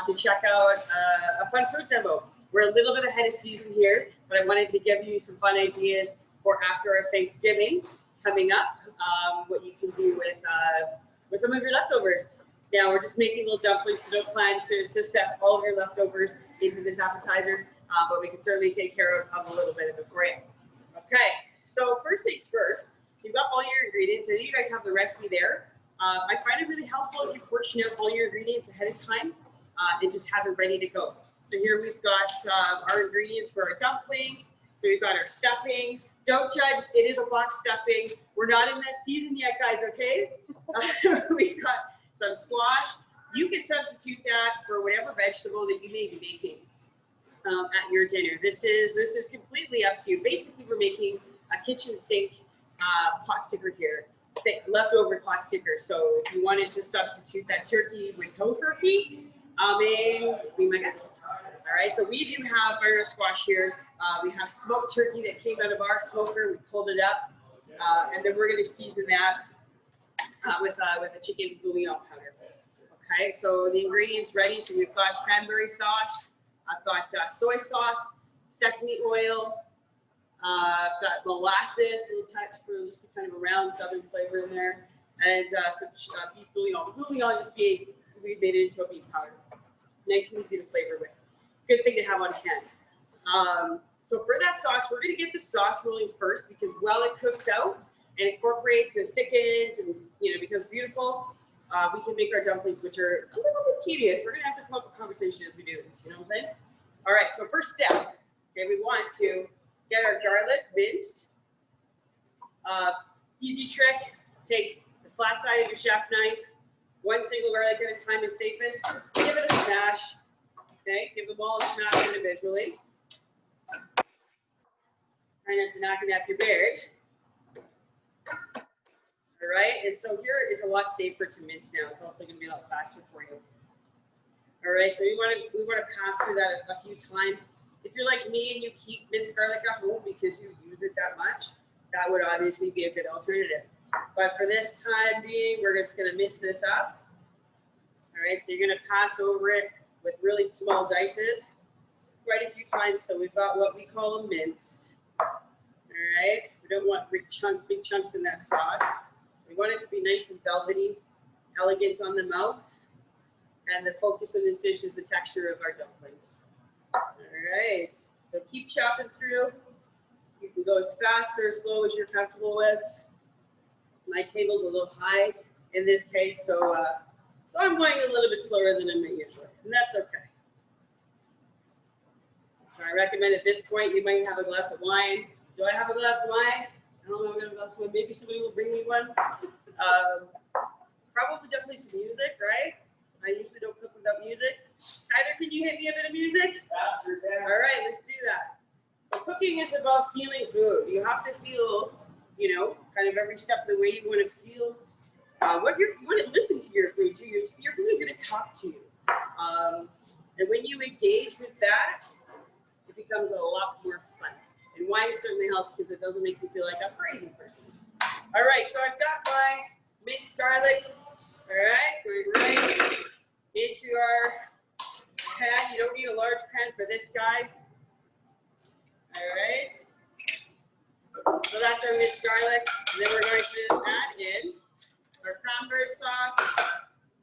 to check out a fun food demo. We're a little bit ahead of season here, but I wanted to give you some fun ideas for after our Thanksgiving coming up, what you can do with some of your leftovers. Now, we're just making little dumplings, so don't plan to step all of your leftovers into this appetizer, but we can certainly take care of a little bit of it for you. Okay, so first things first, you've got all your ingredients. I know you guys have the recipe there. I find it really helpful if you portion out all your ingredients ahead of time and just have it ready to go. So here we've got our ingredients for our dumplings. So we've got our stuffing. Don't judge, it is a box stuffing. We're not in that season yet, guys, okay? We've got some squash. You can substitute that for whatever vegetable that you may be making at your dinner. This is completely up to you. Basically, we're making a kitchen sink pot sticker here, leftover pot sticker. So if you wanted to substitute that turkey with cold turkey, be my guest. All right, so we do have butter squash here. We have smoked turkey that came out of our smoker. We pulled it up, and then we're going to season that with a chicken bouillon powder. Okay, so the ingredients ready. So we've got cranberry sauce. I've got soy sauce, sesame oil. I've got molasses, a little touch for just kind of a round southern flavor in there, and some beef bouillon. Bouillon just we made it into a beef powder. Nice and easy to flavor with. Good thing to have on hand. So for that sauce, we're going to get the sauce rolling first because while it cooks out and incorporates and thickens and becomes beautiful, we can make our dumplings, which are a little bit tedious. We're going to have to come up with a conversation as we do this. You know what I'm saying? All right. So first step, okay, we want to get our garlic minced. Easy trick. Take the flat side of your chef knife. One single garlic at a time is safest. Give it a smash. Okay, give them all a smash individually. Try not to knock it off your beard. All right, and so here it's a lot safer to mince now. It's also going to be a lot faster for you. All right, so we want to pass through that a few times. If you're like me and you keep minced garlic at home because you use it that much, that would obviously be a good alternative. But for this time being, we're just going to mix this up. All right, so you're going to pass over it with really small dices quite a few times. So we've got what we call a mince. All right, we don't want big chunks in that sauce. We want it to be nice and velvety, elegant on the mouth. And the focus of this dish is the texture of our dumplings. All right, so keep chopping through. You can go as fast or as slow as you're comfortable with. My table's a little high in this case, so I'm going a little bit slower than I might usually, and that's okay. I recommend at this point you might have a glass of wine. Do I have a glass of wine? I don't know if I have a glass of wine. Maybe somebody will bring me one. Probably definitely some music, right? I usually don't cook without music. Tyler, can you hit me a bit of music? Yeah, sure can. All right, let's do that. So cooking is about feeling food. You have to feel, kind of every step of the way you want to feel. You want to listen to your food too. Your food is going to talk to you. And when you engage with that, it becomes a lot more fun. And wine certainly helps because it doesn't make you feel like a crazy person. All right, so I've got my minced garlic. All right, going right into our pan. You don't need a large pan for this guy. All right. So that's our minced garlic. And then we're going to add in our cranberry sauce.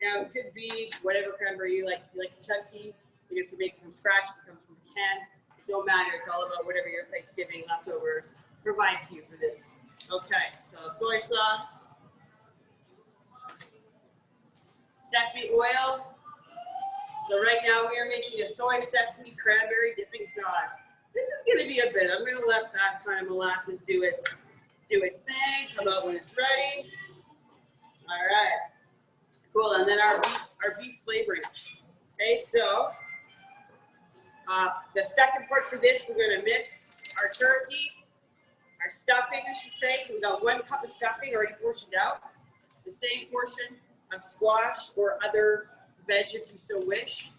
Now it could be whatever cranberry you like. If you like chunky, if you make it from scratch, if it comes from a can, it don't matter. It's all about whatever your Thanksgiving leftovers provide to you for this. Okay, so soy sauce, sesame oil. So right now we are making a soy sesame cranberry dipping sauce. This is going to be a bit. I'm going to let that kind of molasses do its thing. Come out when it's ready. All right, cool. And then our beef flavoring. Okay, so the second part to this, we're going to mix our turkey, our stuffing, I should say. So we got 1 cup of stuffing already portioned out. The same portion of squash or other veg if you so wish.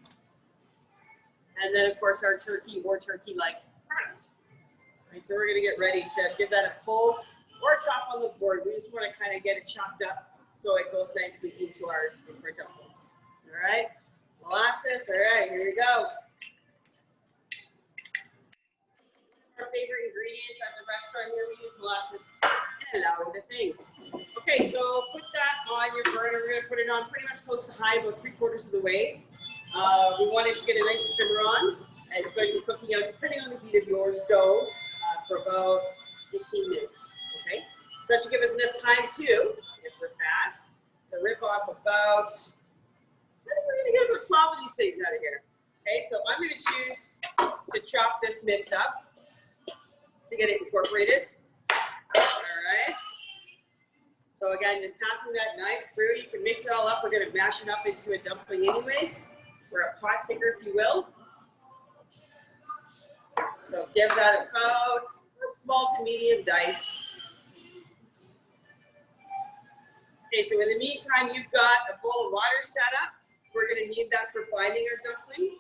And then, of course, our turkey or turkey-like product. Right, so we're going to get ready to give that a pull. or chop on the board. We just want to kind of get it chopped up so it goes nicely into our dumplings. All right, molasses. All right, here we go. Our favorite ingredients at the restaurant here, we use molasses and a lot of things. Okay, so put that on your burner. We're gonna put it on pretty much close to high, about 3/4 of the way. We want it to get a nice simmer on. It's going to be cooking out, depending on the heat of your stove, for about 15 minutes. Okay, so that should give us enough time to, if we're fast, to rip off about, I think we're gonna get about 12 of these things out of here. Okay, so I'm gonna choose to chop this mix up to get it incorporated. All right. So again, just passing that knife through, you can mix it all up. We're gonna mash it up into a dumpling anyways, or a pot sticker if you will. So give that about a small to medium dice. Okay, so in the meantime, you've got a bowl of water set up. We're gonna need that for binding our dumplings.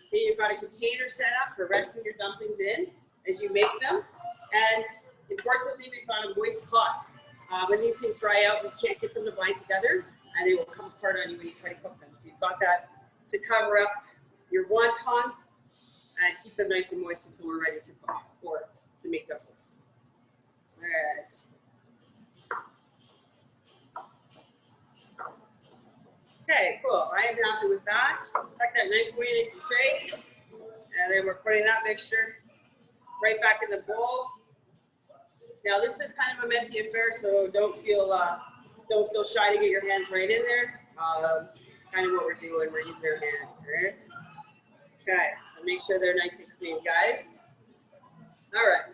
Okay, you've got a container set up for resting your dumplings in as you make them. And importantly, we've got a moist cloth. When these things dry out, we can't get them to bind together and they will come apart on you when you try to cook them. So you've got that to cover up your wontons and keep them nice and moist until we're ready to cook or to make dumplings. All right. Okay, cool. I am happy with that. Tuck that knife away nice and straight. And then we're putting that mixture right back in the bowl. Now this is kind of a messy affair, so don't feel shy to get your hands right in there. It's kind of what we're doing. We're using our hands, right? Okay, so make sure they're nice and clean, guys. All right.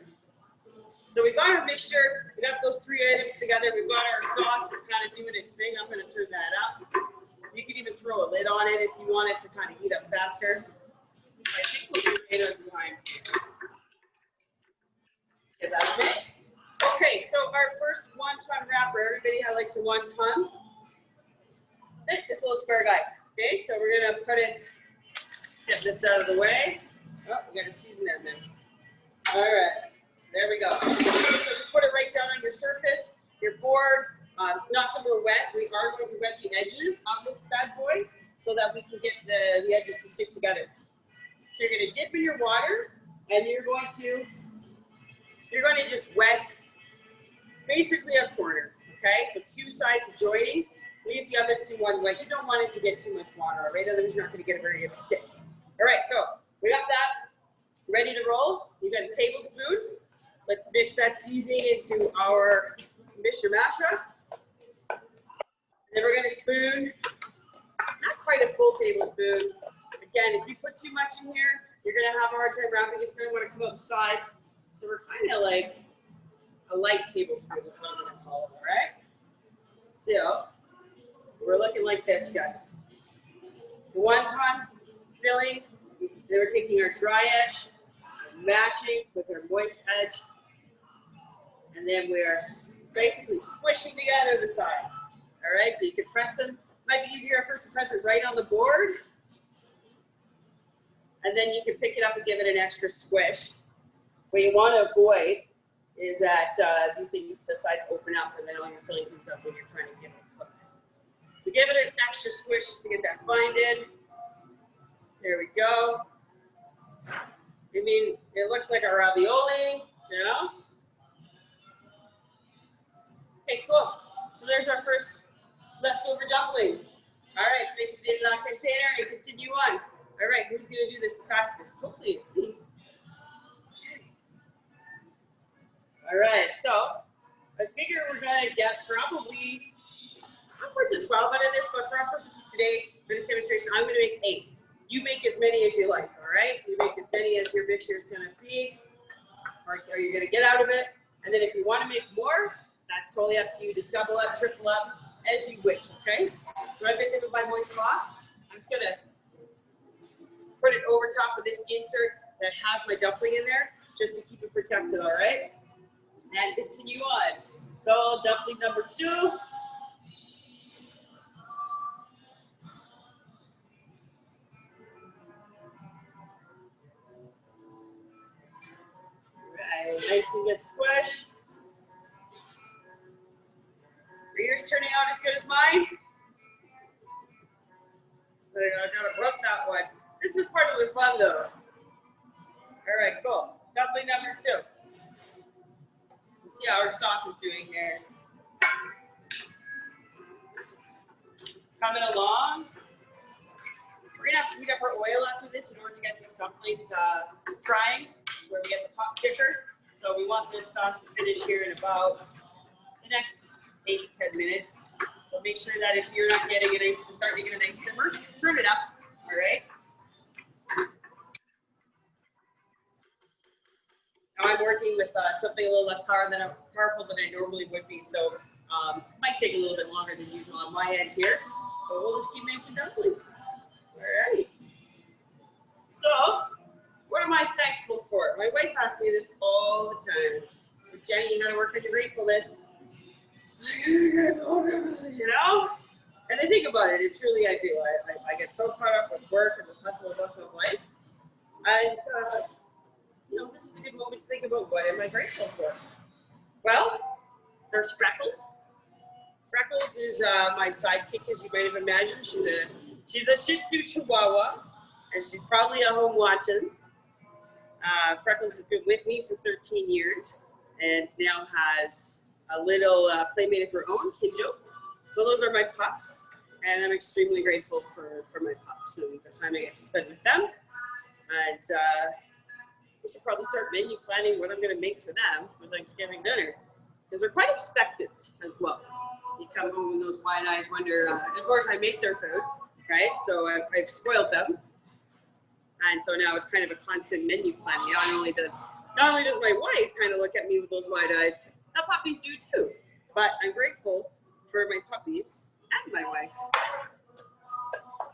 So we got our mixture. We got those 3 items together. We've got our sauce that's kind of doing its thing. I'm going to turn that up. You can even throw a lid on it if you want it to kind of heat up faster. I think we'll do 8 at a time. Get that mixed. Okay, so our first wonton wrapper. Everybody likes the wonton. This little square guy. Okay, so we're gonna put it. Get this out of the way. Oh, we gotta season that mix. All right, there we go. So just put it right down on your surface, your board. Not somewhere wet. We are going to wet the edges of this bad boy so that we can get the edges to stick together. So you're gonna dip in your water, and you're going to just wet basically a corner. Okay, so 2 sides joining. Leave the other 2 unwet. You don't want it to get too much water, all right? Otherwise, you're not going to get a very good stick. All right, so we got that ready to roll. You got a tablespoon. Let's mix that seasoning into our mixture masher. And then we're going to spoon, not quite a full tablespoon. Again, if you put too much in here, you're going to have a hard time wrapping. It's going to want to come out the sides. So we're kind of like a light tablespoon is what I'm going to call it, all right? So we're looking like this, guys. The wonton filling, then we're taking our dry edge, matching with our moist edge, and then we are basically squishing together the sides. All right, so you can press them. Might be easier at first to press it right on the board, and then you can pick it up and give it an extra squish. What you want to avoid is that these things, the sides open up and then all your filling comes up when you're trying to get it cooked. So give it an extra squish to get that binded. There we go. I mean, it looks like a ravioli, you know? Okay, cool. So there's our first leftover dumpling. All right, place it in the container and continue on. All right, who's gonna do this the fastest? Hopefully it's me. All right, so I figure we're gonna get probably upwards of 12 out of this, but for our purposes today, for this demonstration, I'm gonna make 8. You make as many as you like, all right? You make as many as your mixture is gonna feed, or you're gonna get out of it. And then if you wanna make more, that's totally up to you. Just double up, triple up, as you wish, okay? So as I said with my moist cloth, I'm just gonna put it over top of this insert that has my dumpling in there, just to keep it protected, all right? And continue on. So dumpling number 2. Right, nice and good squish. yours turning out as good as mine? I gotta broke that one. This is part of the fun though. All right, cool. Dumpling number 2. Let's see how our sauce is doing here. It's coming along. We're gonna have to heat up our oil after this in order to get these dumplings frying. This is where we get the pot sticker. So we want this sauce to finish here in about the next 8 to 10 minutes. So make sure that if you're not getting a nice, starting to get a nice simmer, turn it up, all right? Now I'm working with something a little less powerful than I normally would be, so it might take a little bit longer than usual on my end here, but we'll just keep making dumplings. All right. So, what am I thankful for? My wife asks me this all the time. So, Jenny, you gotta work on your gratefulness. You know? And I think about it, and truly I do. I get so caught up with work and the hustle and bustle of life. And, you know, this is a good moment to think about what am I grateful for. Well, there's Freckles. Freckles is my sidekick, as you might have imagined. She's a Shih Tzu Chihuahua, and she's probably at home watching. Freckles has been with me for 13 years, and now has a little playmate of her own, Kinjo. So those are my pups, and I'm extremely grateful for my pups and the time I get to spend with them. And I should probably start menu planning what I'm going to make for them for Thanksgiving dinner, because they're quite expectant as well. You come home with those wide eyes, wonder, and of course I make their food, right? So I've spoiled them. And so now it's kind of a constant menu planning. Not only does my wife kind of look at me with those wide eyes, the puppies do too. But I'm grateful for my puppies and my wife.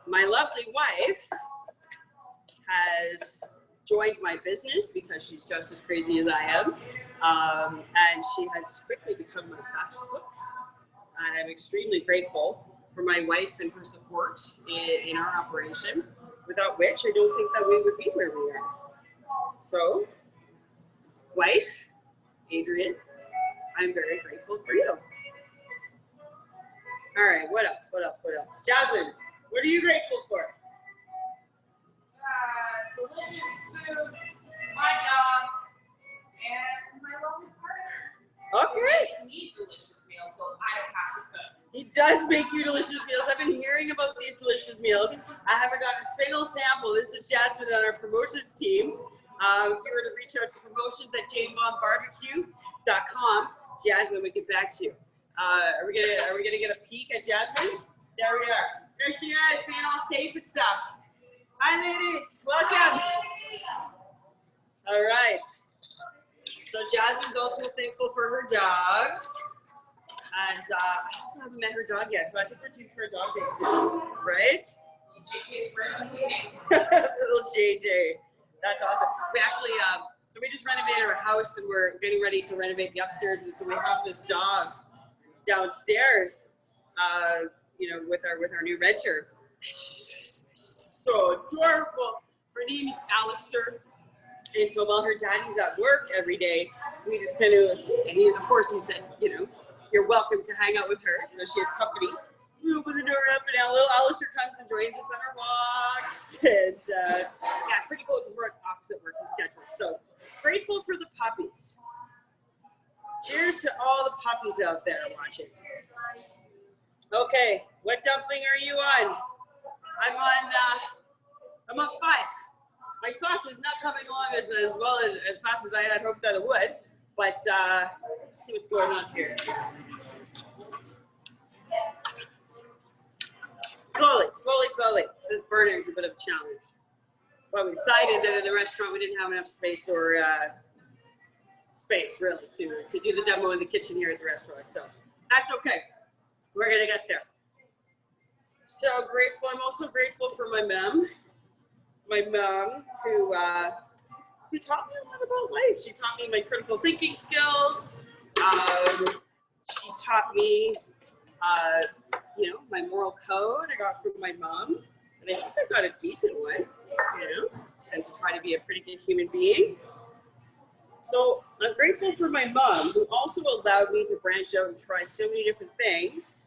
My lovely wife has joined my business because she's just as crazy as I am. And she has quickly become my best cook. And I'm extremely grateful for my wife and her support in our operation, without which I don't think that we would be where we are. So, wife, Adrian, I'm very grateful for you. All right, what else? Jasmine, what are you grateful for?
Delicious food, my job, and my lovely partner.
Okay.
He makes me delicious meals, so I don't have to cook.
He does make you delicious meals. I've been hearing about these delicious meals. I haven't gotten a single sample. This is Jasmine on our promotions team. If you were to reach out to promotions@janebonbarbecue.com, Jasmine would get back to you. Are we gonna get a peek at Jasmine? There we are. There she is, being all safe and stuff. Hi, ladies. Welcome. All right. So Jasmine's also thankful for her dog. And I also haven't met her dog yet, so I think we're due for a dog date soon, right?
JJ's friend meeting.
Little JJ. That's awesome. We actually, so we just renovated our house and we're getting ready to renovate the upstairs. And so we have this dog downstairs, you know, with our new renter. She's just so adorable. Her name is Alistair. And so while her daddy's at work every day, we just kind of, and of course he said, you know, you're welcome to hang out with her. So she has company. We open the door up and now little Alistair comes and joins us on our walks. And yeah, it's pretty cool because we're at opposite working schedules. So grateful for the puppies. Cheers to all the puppies out there watching. Okay, what dumpling are you on? I'm on 5. My sauce is not coming along as well as fast as I had hoped that it would, but let's see what's going on here. Slowly. This burner is a bit of a challenge. Well, we decided that in the restaurant we didn't have enough space or space really to do the demo in the kitchen here at the restaurant. So that's okay. We're gonna get there. So grateful. I'm also grateful for my mom. My mom, who taught me a lot about life. She taught me my critical thinking skills. She taught me, you know, my moral code I got from my mom. And I think I got a decent one, you know, and to try to be a pretty good human being. So I'm grateful for my mom, who also allowed me to branch out and try so many different things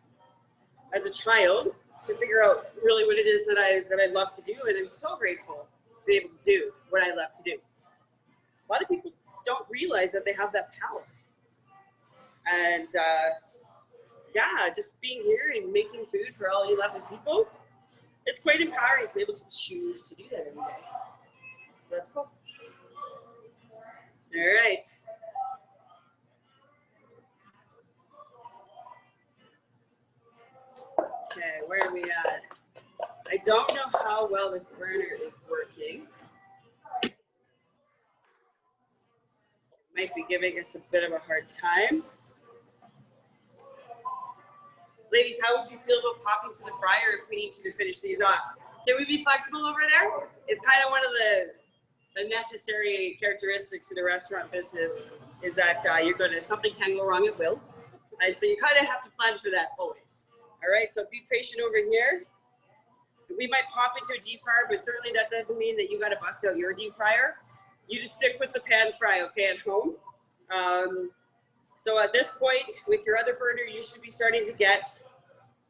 as a child to figure out really what it is that I love to do. And I'm so grateful to be able to do what I love to do. A lot of people don't realize that they have that power. And yeah, just being here and making food for all 11 people, it's quite empowering to be able to choose to do that every day. So that's cool. All right. Okay, where are we at? I don't know how well this burner is working. Might be giving us a bit of a hard time. Ladies, how would you feel about popping to the fryer if we need to finish these off? Can we be flexible over there? It's kind of one of the necessary characteristics of the restaurant business is that something can go wrong, it will. And so you kind of have to plan for that always. All right, so be patient over here. We might pop into a deep fryer, but certainly that doesn't mean that you got to bust out your deep fryer. You just stick with the pan fry, okay, at home. So at this point, with your other burner, you should be starting to get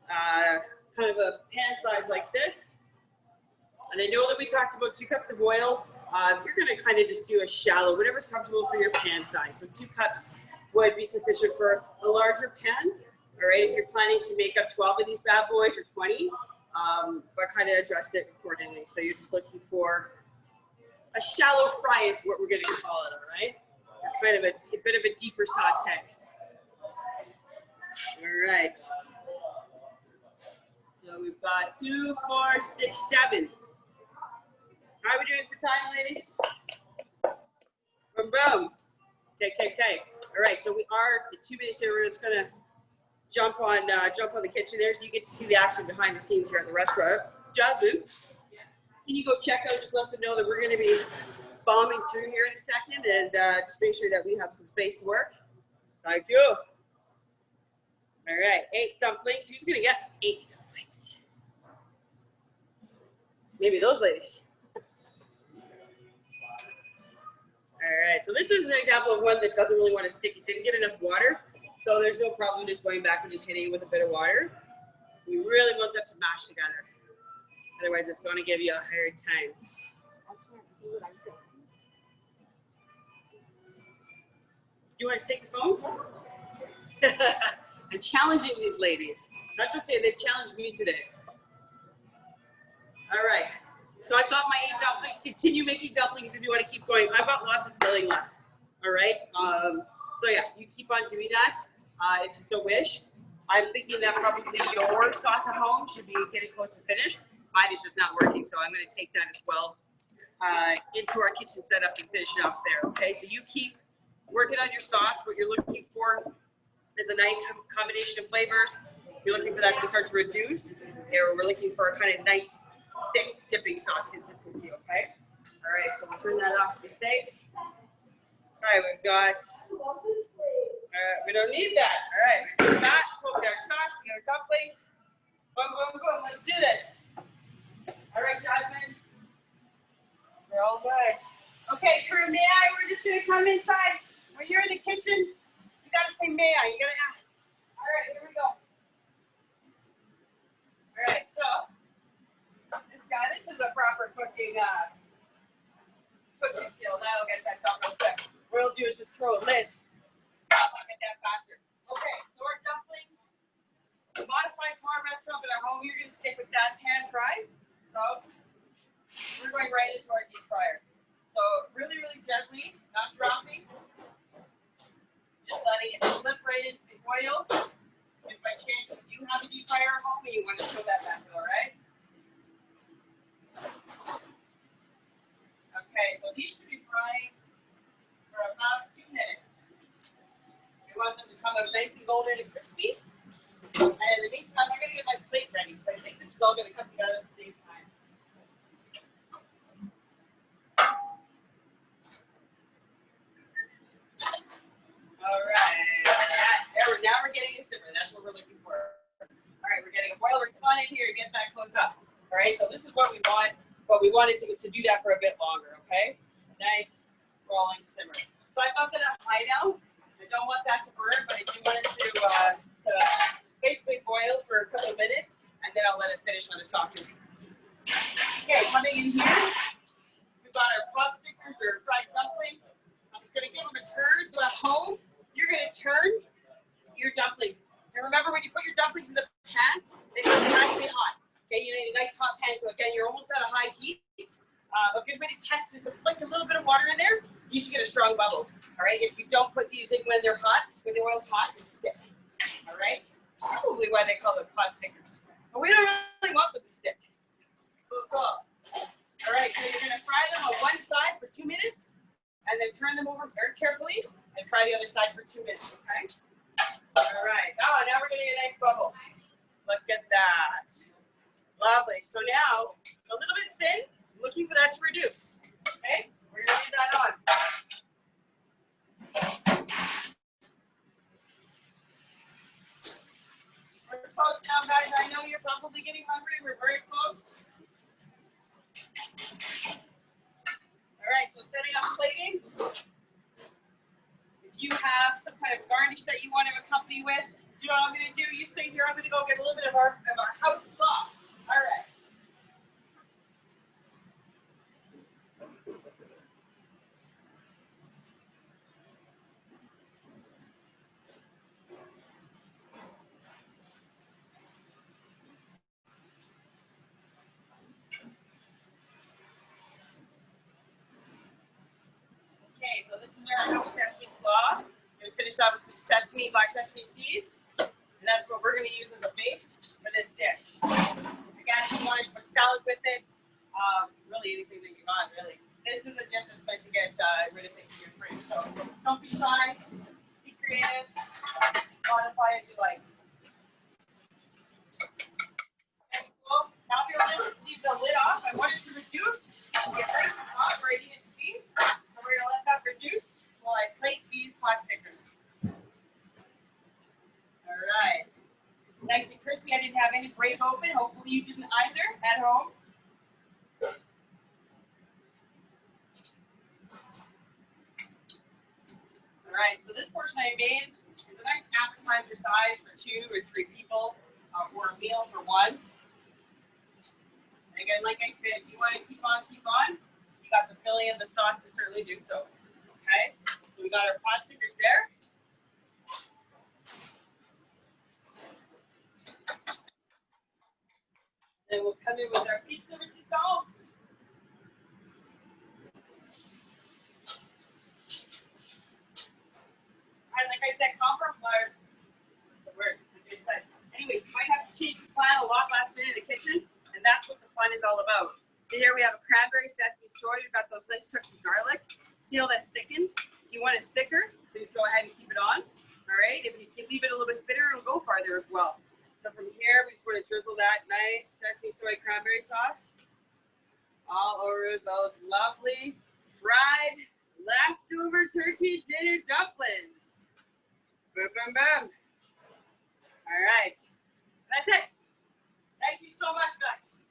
kind of a pan size like this. And I know that we talked about 2 cups of oil. You're going to kind of just do a shallow, whatever's comfortable for your pan size. So 2 cups would be sufficient for a larger pan. All right, if you're planning to make up 12 of these bad boys or 20, but kind of adjust it accordingly. So you're just looking for a shallow fry is what we're going to call it, all right? Kind of a bit of a deeper saute. All right. So we've got 2, 4, 6, 7. How are we doing for time, ladies? Boom, boom. Okay. All right, so we are at 2 minutes here. We're just gonna jump on the kitchen there, so you get to see the action behind the scenes here at the restaurant. Jasmine, can you go check out? Just let them know that we're gonna be bombing through here in a second, and just make sure that we have some space to work. Thank you. All right, 8 dumplings. Who's gonna get 8 dumplings? Maybe those ladies. All right, so this is an example of one that doesn't really want to stick. It didn't get enough water, so there's no problem just going back and just hitting it with a bit of water. You really want them to mash together. Otherwise, it's going to give you a hard time.
I can't see what I'm doing.
Do you want to take the phone? I'm challenging these ladies. That's okay, they've challenged me today. All right. So I've got my 8 dumplings. Continue making dumplings if you want to keep going. I've got lots of filling left. All right. So yeah, you keep on doing that if you so wish. I'm thinking that probably your sauce at home should be getting close to finish. Mine is just not working, so I'm going to take that as well into our kitchen setup and finish it off there. Okay. So you keep working on your sauce. What you're looking for is a nice combination of flavors. You're looking for that to start to reduce. We're looking for a kind of nice, thick dipping sauce consistency, okay? All right, so we'll turn that off to be safe. All right, we've got, we don't need that. All right, we got that, put our sauce, we got our dumplings. Boom, boom, boom, let's do this. All right, Jasmine. We're all good. Okay, crew, may I? We're just gonna come inside. When you're in the kitchen, you gotta say may I, you gotta ask. All right, here we go. All right, so this is a proper cooking skill. That'll get that done real quick. What we'll do is just throw a lid. I'll get that faster. Okay, so our dumplings, modified to our restaurant, but at home you're gonna stick with that pan fry. So we're going right into our deep fryer. So really, really gently, not dropping. Just letting it slip right into the oil. If by chance you do have a deep fryer at home and you want to throw that back in, all right? Okay, so these should be frying for about 2 minutes. We want them to come out nice and golden and crispy. And in the meantime, I'm going to get my plate ready because I think this is all going to come together at the same time. All right. Now we're getting a simmer. That's what we're looking for. All right, we're getting a boiler. Come on in here and get that close up. All right, so this is what we want, but we wanted to do that for a bit longer, okay? Nice, rolling simmer. So I've got that on high now. I don't want that to burn, but I do want it to basically boil for a couple of minutes, and then I'll let it finish on a softer. Okay, coming in here, we've got our pot stickers or fried dumplings. I'm just going to give them a turn. So at home, you're going to turn your dumplings. And remember, when you put your dumplings in the pan, they have to be hot. Okay, you need a nice hot pan. So again, you're almost at a high heat. A good way to test is to flick a little bit of water in there. You should get a strong bubble. All right. If you don't put these in when they're hot, when the oil's hot, it's stick. All right. Probably why they call them pot stickers. But we don't really want them to stick. Cool. All right. So you're going to fry them on one side for 2 minutes, and then turn them over very carefully and fry the other side for 2 minutes. Okay. All right. Oh, now we're getting a nice bubble. Look at that. Lovely. So now a little bit thin. Looking for that to reduce. Okay, we're gonna leave that on. We're close now, guys. I know you're probably getting hungry. We're very close. All right, so setting up plating. If you have some kind of garnish that you want to accompany with, do you know what I'm gonna do? You stay here. I'm gonna go get a little bit of our house slaw. All right. Okay, so this is our house sesame slaw. We're going to finish off with some sesame, black sesame seeds. And that's what we're going to use as a base for this dish. Again, if you want to put salad with it, really anything that you got, really. This is a dish that's meant to get rid of things in your fridge. So don't be shy, be creative, modify as you like. Okay, cool. Now if you'll just leave the lid off, I want it to reduce. Get nice and hot, where you need it to be. So we're going to let that reduce while I plate these pot stickers. All right. Nice and crispy. I didn't have any break open. Hopefully you didn't either at home. All right, so this portion I made is a nice appetizer size for 2 or 3 people, or a meal for 1. Again, like I said, if you want to keep on, you got the filling and the sauce to certainly do so. Okay, so we got our pot stickers there. Then we'll come in with our pizza resistance. And like I said, compromise. What's the word? Anyways, you might have to change the plan a lot last minute in the kitchen, and that's what the fun is all about. So here we have a cranberry sesame story. We've got those nice chunks of garlic. See how that's thickened? If you want it thicker, please go ahead and keep it on. All right. If you leave it a little bit thinner, it'll go farther as well. So from here, we just want to drizzle that nice sesame soy cranberry sauce all over those lovely fried leftover turkey dinner dumplings. Boom, boom, boom. All right. That's it. Thank you so much, guys.